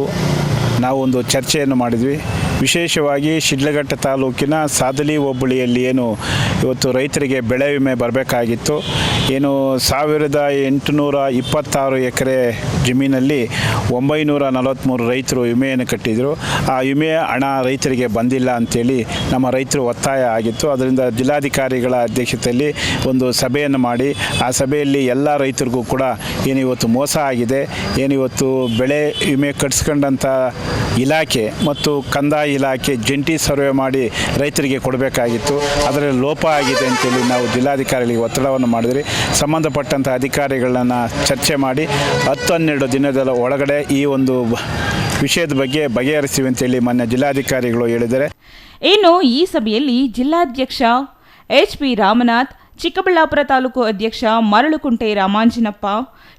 ನಾವು ಒಂದು ಚರ್ಚೆಯನ್ನು ಮಾಡಿದ್ವಿ. ವಿಶೇಷವಾಗಿ ಶಿಡ್ಲಘಟ್ಟ ತಾಲೂಕಿನ ಸಾದಲಿ ಹೋಬಳಿಯಲ್ಲಿ ಏನು ಇವತ್ತು ರೈತರಿಗೆ ಬೆಳೆ ವಿಮೆ ಬರಬೇಕಾಗಿತ್ತು, ಏನು 1826 ಎಕರೆ ಜಮೀನಲ್ಲಿ 943 ರೈತರು ವಿಮೆಯನ್ನು ಕಟ್ಟಿದರು. ಆ ವಿಮೆಯ ಹಣ ರೈತರಿಗೆ ಬಂದಿಲ್ಲ ಅಂಥೇಳಿ ನಮ್ಮ ರೈತರು ಒತ್ತಾಯ ಆಗಿತ್ತು. ಅದರಿಂದ ಜಿಲ್ಲಾಧಿಕಾರಿಗಳ ಅಧ್ಯಕ್ಷತೆಯಲ್ಲಿ ಒಂದು ಸಭೆಯನ್ನು ಮಾಡಿ ಆ ಸಭೆಯಲ್ಲಿ ಎಲ್ಲ ರೈತರಿಗೂ ಕೂಡ ಏನು ಇವತ್ತು ಮೋಸ ಆಗಿದೆ, ಏನಿವತ್ತು ಬೆಳೆ ವಿಮೆ ಕಟ್ಸ್ಕೊಂಡಂಥ ಇಲಾಖೆ ಮತ್ತು ಕಂದಾಯ ಇಲಾಖೆ ಜಂಟಿ ಸರ್ವೆ ಮಾಡಿ ರೈತರಿಗೆ ಕೊಡಬೇಕಾಗಿತ್ತು, ಅದರಲ್ಲಿ ಲೋಪ ಆಗಿದೆ ಅಂತೇಳಿ ನಾವು ಜಿಲ್ಲಾಧಿಕಾರಿಗಳಿಗೆ ಒತ್ತಡವನ್ನು ಮಾಡಿದ್ರಿ. ಸಂಬಂಧಪಟ್ಟಂಥ ಅಧಿಕಾರಿಗಳನ್ನು ಚರ್ಚೆ ಮಾಡಿ 10-12 ದಿನದ ಒಳಗಡೆ ಈ ಒಂದು ವಿಷಯದ ಬಗ್ಗೆ ಬಗೆಹರಿಸ್ತೀವಿ ಅಂತೇಳಿ ಮಾನ್ಯ ಜಿಲ್ಲಾಧಿಕಾರಿಗಳು ಹೇಳಿದ್ದಾರೆ. ಇನ್ನು ಈ ಸಭೆಯಲ್ಲಿ ಜಿಲ್ಲಾಧ್ಯಕ್ಷ ಎಚ್ಪಿ ರಾಮನಾಥ್, ಚಿಕ್ಕಬಳ್ಳಾಪುರ ತಾಲೂಕು ಅಧ್ಯಕ್ಷ ಮರಳುಕುಂಟೆ ರಾಮಾಂಜಿನಪ್ಪ,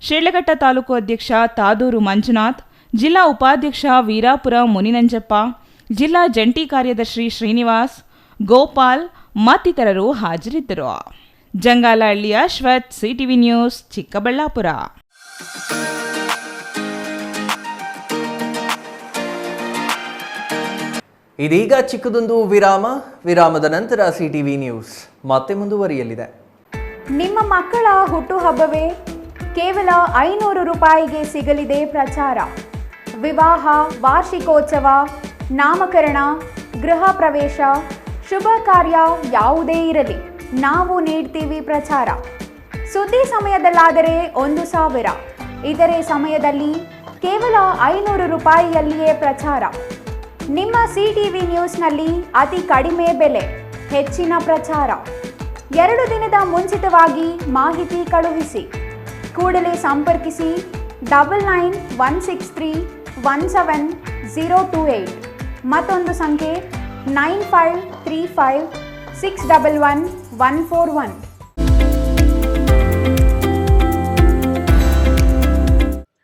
ಶಿಡ್ಲಘಟ್ಟ ತಾಲೂಕು ಅಧ್ಯಕ್ಷ ತಾದೂರು ಮಂಜುನಾಥ್, ಜಿಲ್ಲಾ ಉಪಾಧ್ಯಕ್ಷ ವೀರಾಪುರ ಮುನಿನಂಜಪ್ಪ, ಜಿಲ್ಲಾ ಜಂಟಿ ಕಾರ್ಯದರ್ಶಿ ಶ್ರೀನಿವಾಸ್, ಗೋಪಾಲ್ ಮತ್ತಿತರರು ಹಾಜರಿದ್ದರು. ಜಂಗಾಲಹಳ್ಳಿಯ ಅಶ್ವಥ್, ಸಿಟಿವಿ ನ್ಯೂಸ್, ಚಿಕ್ಕಬಳ್ಳಾಪುರ. ಇದೀಗ ಚಿಕ್ಕದೊಂದು ವಿರಾಮದ ನಂತರ ಸಿಟಿವಿ ನ್ಯೂಸ್ ಮತ್ತೆ ಮುಂದುವರಿಯಲಿದೆ. ನಿಮ್ಮ ಮಕ್ಕಳ ಹುಟ್ಟುಹಬ್ಬವೇ ಕೇವಲ 500 ರೂಪಾಯಿಗೆ ಸಿಗಲಿದೆ ಪ್ರಚಾರ. ವಿವಾಹ, ವಾರ್ಷಿಕೋತ್ಸವ, ನಾಮಕರಣ, ಗೃಹ ಪ್ರವೇಶ, ಶುಭ ಕಾರ್ಯ ಯಾವುದೇ ಇರಲಿ, ನಾವು ನೀಡ್ತೀವಿ ಪ್ರಚಾರ. ಸುದ್ದಿ ಸಮಯದಲ್ಲಾದರೆ 1,000, ಇತರೆ ಸಮಯದಲ್ಲಿ ಕೇವಲ 500 ರೂಪಾಯಿಯಲ್ಲಿಯೇ ಪ್ರಚಾರ. ನಿಮ್ಮ ಸಿಟಿವಿ ನ್ಯೂಸ್ನಲ್ಲಿ ಅತಿ ಕಡಿಮೆ ಬೆಲೆ, ಹೆಚ್ಚಿನ ಪ್ರಚಾರ. 2 ದಿನದ ಮುಂಚಿತವಾಗಿ ಮಾಹಿತಿ ಕಳುಹಿಸಿ. ಕೂಡಲೇ ಸಂಪರ್ಕಿಸಿ 9916317028. ಮತ್ತೊಂದು ಸಂಖ್ಯೆ 9535611141.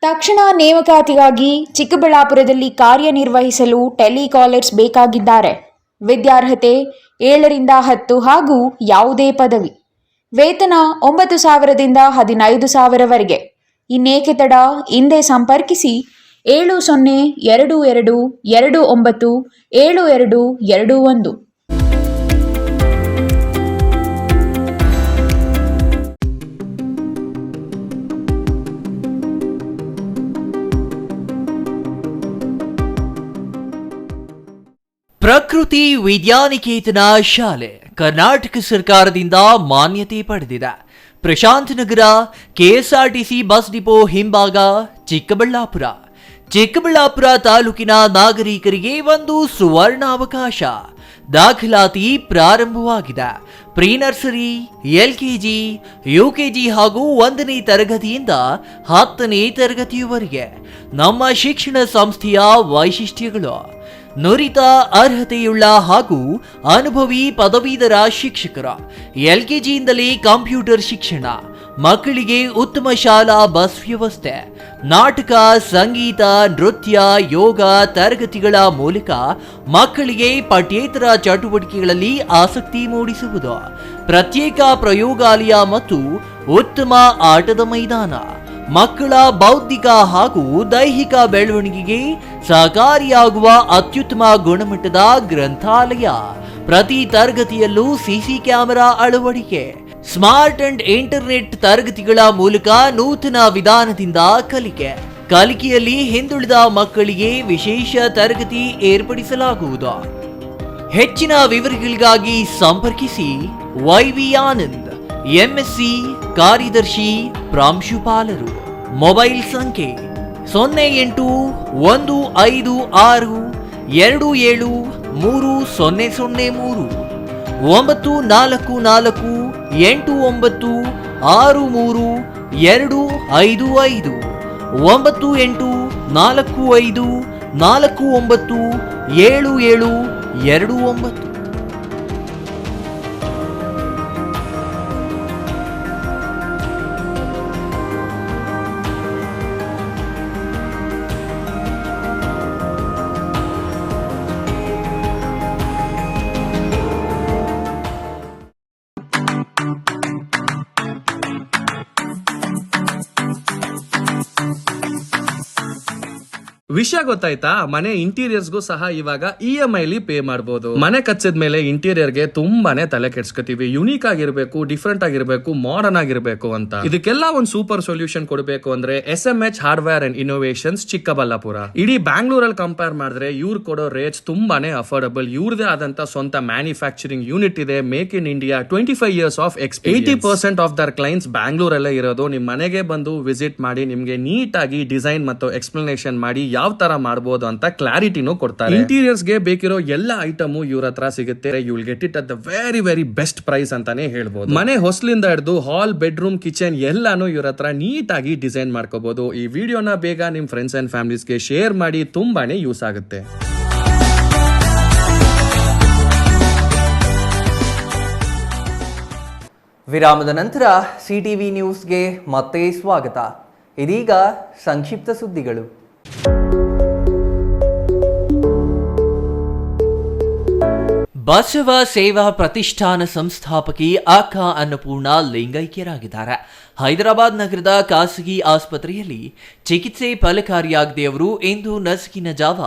ತಕ್ಷಣ ನೇಮಕಾತಿಗಾಗಿ ಚಿಕ್ಕಬಳ್ಳಾಪುರದಲ್ಲಿ ಕಾರ್ಯನಿರ್ವಹಿಸಲು ಟೆಲಿಕಾಲರ್ಸ್ ಬೇಕಾಗಿದ್ದಾರೆ. ವಿದ್ಯಾರ್ಹತೆ 7ರಿಂದ 10 ಹಾಗೂ ಯಾವುದೇ ಪದವಿ. ವೇತನ 9,000ದಿಂದ 15,000ವರೆಗೆ. ಇನ್ನೇಕೆ ತಡ, ಹಿಂದೆ ಸಂಪರ್ಕಿಸಿ 7022297221. ಪ್ರಕೃತಿ ವಿದ್ಯಾನಿಕೇತನ ಶಾಲೆ ಕರ್ನಾಟಕ ಸರ್ಕಾರದಿಂದ ಮಾನ್ಯತೆ ಪಡೆದಿದೆ. ಪ್ರಶಾಂತ್ ನಗರ, ಕೆಎಸ್ಆರ್ಟಿಸಿ ಬಸ್ ಡಿಪೋ ಹಿಂಭಾಗ, ಚಿಕ್ಕಬಳ್ಳಾಪುರ. ಚಿಕ್ಕಬಳ್ಳಾಪುರ ತಾಲೂಕಿನ ನಾಗರಿಕರಿಗೆ ಒಂದು ಸುವರ್ಣಾವಕಾಶ. ದಾಖಲಾತಿ ಪ್ರಾರಂಭವಾಗಿದೆ. ಪ್ರೀ ನರ್ಸರಿ, LKG, UKG ಹಾಗೂ 1ನೇ ತರಗತಿಯಿಂದ 10ನೇ ತರಗತಿಯವರೆಗೆ. ನಮ್ಮ ಶಿಕ್ಷಣ ಸಂಸ್ಥೆಯ ವೈಶಿಷ್ಟ್ಯಗಳು: ನುರಿತ ಅರ್ಹತೆಯುಳ್ಳ ಹಾಗೂ ಅನುಭವಿ ಪದವೀಧರ ಶಿಕ್ಷಕರ. LKGಯಿಂದಲೇ ಕಂಪ್ಯೂಟರ್ ಶಿಕ್ಷಣ. ಮಕ್ಕಳಿಗೆ ಉತ್ತಮ ಶಾಲಾ ಬಸ್ ವ್ಯವಸ್ಥೆ. ನಾಟಕ, ಸಂಗೀತ, ನೃತ್ಯ, ಯೋಗ ತರಗತಿಗಳ ಮೂಲಕ ಮಕ್ಕಳಿಗೆ ಪಠ್ಯೇತರ ಚಟುವಟಿಕೆಗಳಲ್ಲಿ ಆಸಕ್ತಿ ಮೂಡಿಸುವುದು. ಪ್ರತ್ಯೇಕ ಪ್ರಯೋಗಾಲಯ ಮತ್ತು ಉತ್ತಮ ಆಟದ ಮೈದಾನ. ಮಕ್ಕಳ ಬೌದ್ಧಿಕ ಹಾಗೂ ದೈಹಿಕ ಬೆಳವಣಿಗೆಗೆ ಸಹಕಾರಿಯಾಗುವ ಅತ್ಯುತ್ತಮ ಗುಣಮಟ್ಟದ ಗ್ರಂಥಾಲಯ. ಪ್ರತಿ ತರಗತಿಯಲ್ಲೂ ಸಿಸಿ ಕ್ಯಾಮೆರಾ ಅಳವಡಿಕೆ. ಸ್ಮಾರ್ಟ್ ಅಂಡ್ ಇಂಟರ್ನೆಟ್ ತರಗತಿಗಳ ಮೂಲಕ ನೂತನ ವಿಧಾನದಿಂದ ಕಲಿಕೆಯಲ್ಲಿ ಹಿಂದುಳಿದ ಮಕ್ಕಳಿಗೆ ವಿಶೇಷ ತರಗತಿ ಏರ್ಪಡಿಸಲಾಗುವುದು. ಹೆಚ್ಚಿನ ವಿವರಗಳಿಗಾಗಿ ಸಂಪರ್ಕಿಸಿ YV ಆನಂದ್, MSc, ಕಾರ್ಯದರ್ಶಿ, ಪ್ರಾಂಶುಪಾಲರು. ಮೊಬೈಲ್ ಸಂಖ್ಯೆ 0815627300 944 896325 9845497729. ವಿಷಯ ಗೊತ್ತಾಯ್ತಾ? ಮನೆ ಇಂಟೀರಿಯರ್ಸ್ಗೂ ಸಹ ಇವಾಗ EMI ಪೇ ಮಾಡಬಹುದು. ಮನೆ ಕಚ್ಚಿದ ಮೇಲೆ ಇಂಟೀರಿಯರ್ಗೆ ತುಂಬಾನೇ ತಲೆ ಕೆಡ್ಸ್ಕೊತೀವಿ. ಯುನೀಕ್ ಆಗಿರ್ಬೇಕು, ಡಿಫ್ರೆಂಟ್ ಆಗಿರ್ಬೇಕು, ಮಾಡರ್ನ್ ಆಗಿರ್ಬೇಕು ಅಂತ. ಇದಕ್ಕೆಲ್ಲ ಒಂದು ಸೂಪರ್ ಸೊಲ್ಯೂಷನ್ ಕೊಡಬೇಕು ಅಂದ್ರೆ SMH hardware and innovations Chikkaballapur. ಇಡೀ ಬ್ಯಾಂಗ್ಳೂರಲ್ಲಿ ಕಂಪೇರ್ ಮಾಡಿದ್ರೆ ಇವ್ರು ಕೊಡೋ ರೇಟ್ಸ್ ತುಂಬಾನೇ ಅಫೋರ್ಡಬಲ್. ಇವ್ರದೇ ಆದಂತ ಸ್ವಂತ ಮ್ಯಾನುಫ್ಯಾಕ್ಚರಿಂಗ್ ಯೂನಿಟ್ ಇದೆ. Make in India, 25 years of experience. 80% of their clients ಬ್ಯಾಂಗ್ಳೂರಲ್ಲೇ ಇರೋದು. ನಿಮ್ ಮನೆಗೆ ಬಂದು ವಿಸಿಟ್ ಮಾಡಿ ನಿಮ್ಗೆ ನೀಟ್ ಆಗಿ ಡಿಸೈನ್ ಮತ್ತು ಎಕ್ಸ್ಪ್ಲನೇಷನ್ ಮಾಡಿ ಯಾವ ತರ ಮಾಡಬಹುದು ಅಂತ ಕ್ಲಾರಿಟಿನೂ ಕೊಡ್ತಾರೆ. ಇಂಟೀರಿಯರ್ಸ್ ಗೆ ಬೇಕಿರೋ ಎಲ್ಲ ಐಟಮ್ ಇವ್ರ ಹತ್ರ ಸಿಗುತ್ತೆ. You will get it at the very best price ಅಂತಾನೆ ಹೇಳ್ಬೋದು. ಮನೆ ಹೊಸಲಿಂದ ಹಿಡಿದು ಹಾಲ್, ಬೆಡ್ರೂಮ್, ಕಿಚನ್ ಎಲ್ಲಾನು ಇವ್ರ ಹತ್ರ ನೀಟ್ ಆಗಿ ಡಿಸೈನ್ ಮಾಡ್ಕೋಬಹುದು. ಈ ವಿಡಿಯೋನ ಬೇಗ ನಿಮ್ ಫ್ರೆಂಡ್ಸ್ ಅಂಡ್ ಫ್ಯಾಮಿಲೀಸ್ಗೆ ಶೇರ್ ಮಾಡಿ, ತುಂಬಾನೇ ಯೂಸ್ ಆಗುತ್ತೆ. ವಿರಾಮದ ನಂತರ ಸಿಟಿವಿ ನ್ಯೂಸ್ಗೆ ಮತ್ತೆ ಸ್ವಾಗತ. ಇದೀಗ ಸಂಕ್ಷಿಪ್ತ ಸುದ್ದಿಗಳು. ಬಸವ ಸೇವಾ ಪ್ರತಿಷ್ಠಾನ ಸಂಸ್ಥಾಪಕಿ ಅಕ್ಕ ಅನ್ನಪೂರ್ಣ ಲಿಂಗೈಕ್ಯರಾಗಿದ್ದಾರೆ. ಹೈದರಾಬಾದ್ ನಗರದ ಖಾಸಗಿ ಆಸ್ಪತ್ರೆಯಲ್ಲಿ ಚಿಕಿತ್ಸೆ ಫಲಕಾರಿಯಾಗದೆ ಅವರು ಇಂದು ನಸುಕಿನ ಜಾವ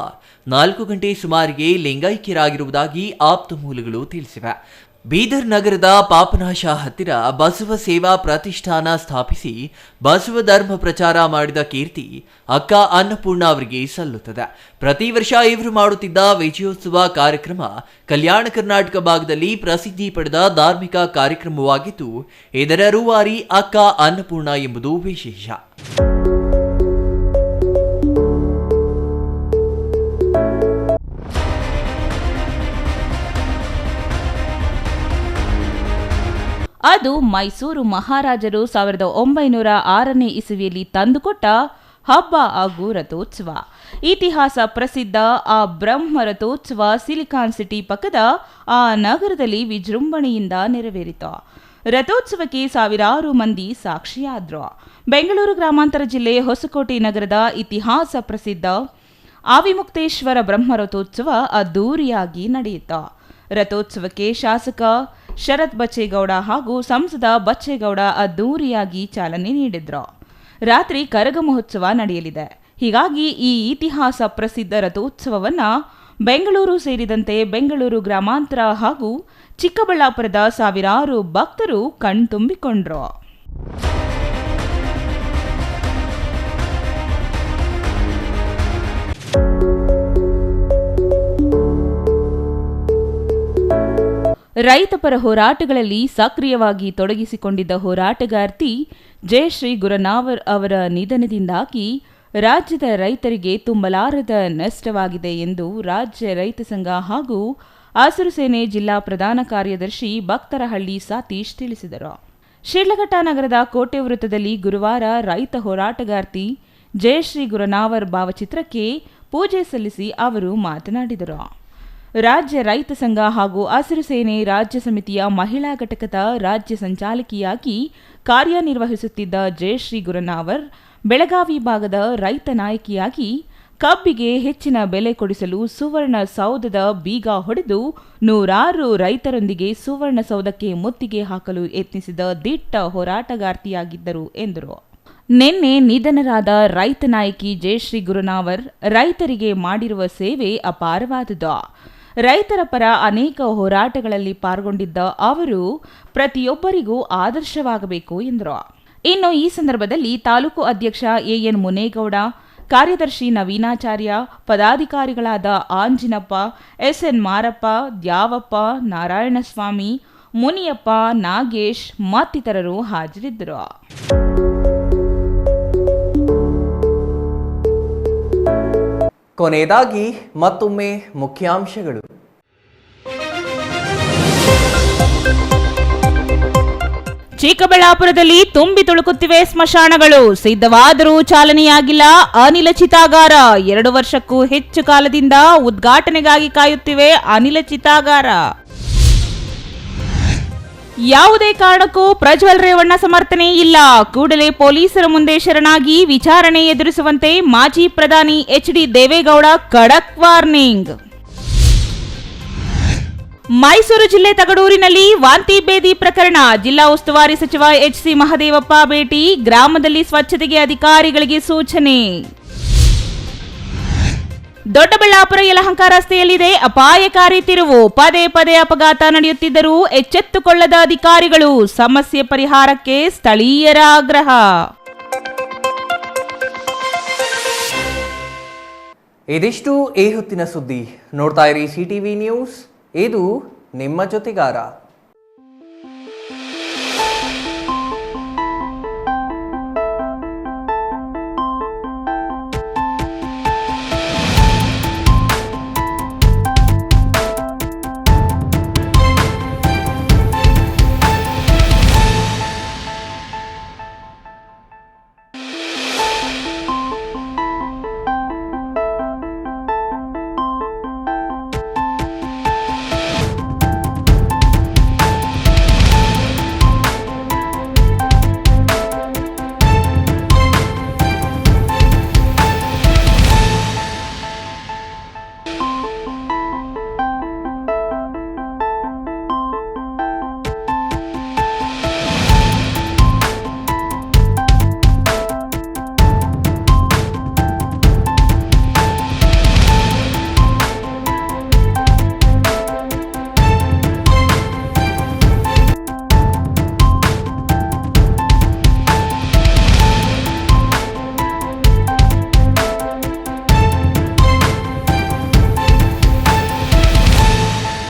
4 ಗಂಟೆ ಸುಮಾರಿಗೆ ಲಿಂಗೈಕ್ಯರಾಗಿರುವುದಾಗಿ ಆಪ್ತ ಮೂಲಗಳು ತಿಳಿಸಿವೆ. ಬೀದರ್ ನಗರದ ಪಾಪನಾಶ ಹತ್ತಿರ ಬಸವ ಸೇವಾ ಪ್ರತಿಷ್ಠಾನ ಸ್ಥಾಪಿಸಿ ಬಸವ ಧರ್ಮ ಪ್ರಚಾರ ಮಾಡಿದ ಕೀರ್ತಿ ಅಕ್ಕ ಅನ್ನಪೂರ್ಣ ಅವರಿಗೆ ಸಲ್ಲುತ್ತದೆ. ಪ್ರತಿ ವರ್ಷ ಇವರು ಮಾಡುತ್ತಿದ್ದ ವಿಜಯೋತ್ಸವ ಕಾರ್ಯಕ್ರಮ ಕಲ್ಯಾಣ ಕರ್ನಾಟಕ ಭಾಗದಲ್ಲಿ ಪ್ರಸಿದ್ಧಿ ಪಡೆದ ಧಾರ್ಮಿಕ ಕಾರ್ಯಕ್ರಮವಾಗಿದ್ದು, ಇದರ ರೂವಾರಿ ಅಕ್ಕ ಅನ್ನಪೂರ್ಣ ಎಂಬುದು ವಿಶೇಷ. ಅದು ಮೈಸೂರು ಮಹಾರಾಜರು 1906ನೇ ಇಸವಿಯಲ್ಲಿ ತಂದುಕೊಟ್ಟ ಹಬ್ಬ ಹಾಗೂ ರಥೋತ್ಸವ. ಇತಿಹಾಸ ಪ್ರಸಿದ್ಧ ಆ ಬ್ರಹ್ಮ ರಥೋತ್ಸವ ಸಿಲಿಕಾನ್ ಸಿಟಿ ಪಕ್ಕದ ಆ ನಗರದಲ್ಲಿ ವಿಜೃಂಭಣೆಯಿಂದ ನೆರವೇರಿತು. ರಥೋತ್ಸವಕ್ಕೆ ಸಾವಿರಾರು ಮಂದಿ ಸಾಕ್ಷಿಯಾದ್ರು. ಬೆಂಗಳೂರು ಗ್ರಾಮಾಂತರ ಜಿಲ್ಲೆ ಹೊಸಕೋಟೆ ನಗರದ ಇತಿಹಾಸ ಪ್ರಸಿದ್ಧ ಆವಿಮುಕ್ತೇಶ್ವರ ಬ್ರಹ್ಮ ರಥೋತ್ಸವ ಅದ್ದೂರಿಯಾಗಿ ನಡೆಯಿತು. ರಥೋತ್ಸವಕ್ಕೆ ಶಾಸಕ ಶರತ್ ಬಚ್ಚೇಗೌಡ ಹಾಗೂ ಸಂಸದ ಬಚ್ಚೇಗೌಡ ಅದ್ದೂರಿಯಾಗಿ ಚಾಲನೆ ನೀಡಿದ್ರು. ರಾತ್ರಿ ಕರಗ ಮಹೋತ್ಸವ ನಡೆಯಲಿದೆ. ಹೀಗಾಗಿ ಈ ಇತಿಹಾಸ ಪ್ರಸಿದ್ಧ ರಥೋತ್ಸವವನ್ನು ಬೆಂಗಳೂರು ಸೇರಿದಂತೆ ಬೆಂಗಳೂರು ಗ್ರಾಮಾಂತರ ಹಾಗೂ ಚಿಕ್ಕಬಳ್ಳಾಪುರದ ಸಾವಿರಾರು ಭಕ್ತರು ಕಣ್ತುಂಬಿಕೊಂಡ್ರು. ರೈತಪರ ಹೋರಾಟಗಳಲ್ಲಿ ಸಕ್ರಿಯವಾಗಿ ತೊಡಗಿಸಿಕೊಂಡಿದ್ದ ಹೋರಾಟಗಾರ್ತಿ ಜಯಶ್ರೀ ಗುರನಾವರ್ ಅವರ ನಿಧನದಿಂದಾಗಿ ರಾಜ್ಯದ ರೈತರಿಗೆ ತುಂಬಲಾರದ ನಷ್ಟವಾಗಿದೆ ಎಂದು ರಾಜ್ಯ ರೈತ ಸಂಘ ಹಾಗೂ ಹಸಿರು ಸೇನೆ ಜಿಲ್ಲಾ ಪ್ರಧಾನ ಕಾರ್ಯದರ್ಶಿ ಭಕ್ತರಹಳ್ಳಿ ಸತೀಶ್ ತಿಳಿಸಿದರು. ಶಿಡ್ಲಘಟ್ಟ ನಗರದ ಕೋಟೆ ವೃತ್ತದಲ್ಲಿ ಗುರುವಾರ ರೈತ ಹೋರಾಟಗಾರ್ತಿ ಜಯಶ್ರೀ ಗುರನಾವರ್ ಭಾವಚಿತ್ರಕ್ಕೆ ಪೂಜೆ ಸಲ್ಲಿಸಿ ಅವರು ಮಾತನಾಡಿದರು. ರಾಜ್ಯ ರೈತ ಸಂಘ ಹಾಗೂ ಹಸಿರು ಸೇನೆ ರಾಜ್ಯ ಸಮಿತಿಯ ಮಹಿಳಾ ಘಟಕದ ರಾಜ್ಯ ಸಂಚಾಲಕಿಯಾಗಿ ಕಾರ್ಯನಿರ್ವಹಿಸುತ್ತಿದ್ದ ಜಯಶ್ರೀ ಗುರನಾವರ್ ಬೆಳಗಾವಿ ಭಾಗದ ರೈತ ನಾಯಕಿಯಾಗಿ ಕಬ್ಬಿಗೆ ಹೆಚ್ಚಿನ ಬೆಲೆ ಕೊಡಿಸಲು ಸುವರ್ಣಸೌಧದ ಬೀಗ ಹೊಡೆದು ನೂರಾರು ರೈತರೊಂದಿಗೆ ಸುವರ್ಣಸೌಧಕ್ಕೆ ಮುತ್ತಿಗೆ ಹಾಕಲು ಯತ್ನಿಸಿದ ದಿಟ್ಟ ಹೋರಾಟಗಾರ್ತಿಯಾಗಿದ್ದರು ಎಂದರು. ನಿನ್ನೆ ನಿಧನರಾದ ರೈತ ನಾಯಕಿ ಜಯಶ್ರೀ ಗುರನಾವರ್ ರೈತರಿಗೆ ಮಾಡಿರುವ ಸೇವೆ ಅಪಾರವಾದುದು. ರೈತರ ಪರ ಅನೇಕ ಹೋರಾಟಗಳಲ್ಲಿ ಪಾಲ್ಗೊಂಡಿದ್ದ ಅವರು ಪ್ರತಿಯೊಬ್ಬರಿಗೂ ಆದರ್ಶವಾಗಬೇಕು ಎಂದರು. ಇನ್ನು ಈ ಸಂದರ್ಭದಲ್ಲಿ ತಾಲೂಕು ಅಧ್ಯಕ್ಷ ಎಎನ್ ಮುನೇಗೌಡ, ಕಾರ್ಯದರ್ಶಿ ನವೀನಾಚಾರ್ಯ, ಪದಾಧಿಕಾರಿಗಳಾದ ಆಂಜಿನಪ್ಪ, ಎಸ್ಎನ್ ಮಾರಪ್ಪ, ದ್ಯಾವಪ್ಪ, ನಾರಾಯಣಸ್ವಾಮಿ, ಮುನಿಯಪ್ಪ, ನಾಗೇಶ್ ಮತ್ತಿತರರು ಹಾಜರಿದ್ದರು. ಕೊನೆಯದಾಗಿ ಮತ್ತೊಮ್ಮೆ ಮುಖ್ಯಾಂಶಗಳು. ಚಿಕ್ಕಬಳ್ಳಾಪುರದಲ್ಲಿ ತುಂಬಿ ತುಳುಕುತ್ತಿವೆ ಸ್ಮಶಾನಗಳು. ಸಿದ್ಧವಾದರೂ ಚಾಲನೆಯಾಗಿಲ್ಲ ಅನಿಲ ಚಿತಾಗಾರ. 2 ವರ್ಷಕ್ಕೂ ಹೆಚ್ಚು ಕಾಲದಿಂದ ಉದ್ಘಾಟನೆಗಾಗಿ ಕಾಯುತ್ತಿವೆ ಅನಿಲ ಚಿತಾಗಾರ. ಯಾವುದೇ ಕಾರಣಕ್ಕೂ ಪ್ರಜ್ವಲ್ ರೇವಣ್ಣ ಸಮರ್ಥನೆ ಇಲ್ಲ. ಕೂಡಲೇ ಪೊಲೀಸರ ಮುಂದೆ ಶರಣಾಗಿ ವಿಚಾರಣೆ ಎದುರಿಸುವಂತೆ ಮಾಜಿ ಪ್ರಧಾನಿ ಎಚ್.ಡಿ. ದೇವೇಗೌಡ ಖಡಕ್ ವಾರ್ನಿಂಗ್. ಮೈಸೂರು ಜಿಲ್ಲೆ ತಗಡೂರಿನಲ್ಲಿ ವಾಂತಿ ಭೇದಿ ಪ್ರಕರಣ. ಜಿಲ್ಲಾ ಉಸ್ತುವಾರಿ ಸಚಿವ ಎಚ್.ಸಿ. ಮಹದೇವಪ್ಪ ಭೇಟಿ. ಗ್ರಾಮದಲ್ಲಿ ಸ್ವಚ್ಛತೆಗೆ ಅಧಿಕಾರಿಗಳಿಗೆ ಸೂಚನೆ. ದೊಡ್ಡಬಳ್ಳಾಪುರ ಯಲಹಂಕ ರಸ್ತೆಯಲ್ಲಿದೆ ಅಪಾಯಕಾರಿ ತಿರುವು. ಪದೇ ಪದೇ ಅಪಘಾತ ನಡೆಯುತ್ತಿದ್ದರೂ ಎಚ್ಚೆತ್ತುಕೊಳ್ಳದ ಅಧಿಕಾರಿಗಳು. ಸಮಸ್ಯೆ ಪರಿಹಾರಕ್ಕೆ ಸ್ಥಳೀಯರ ಆಗ್ರಹ. ಇದಿಷ್ಟು ಈ ಹೊತ್ತಿನ ಸುದ್ದಿ. ನೋಡ್ತಾ ಇರಿ ಸಿಟಿವಿ ನ್ಯೂಸ್, ಇದು ನಿಮ್ಮ ಜೊತೆಗಾರ.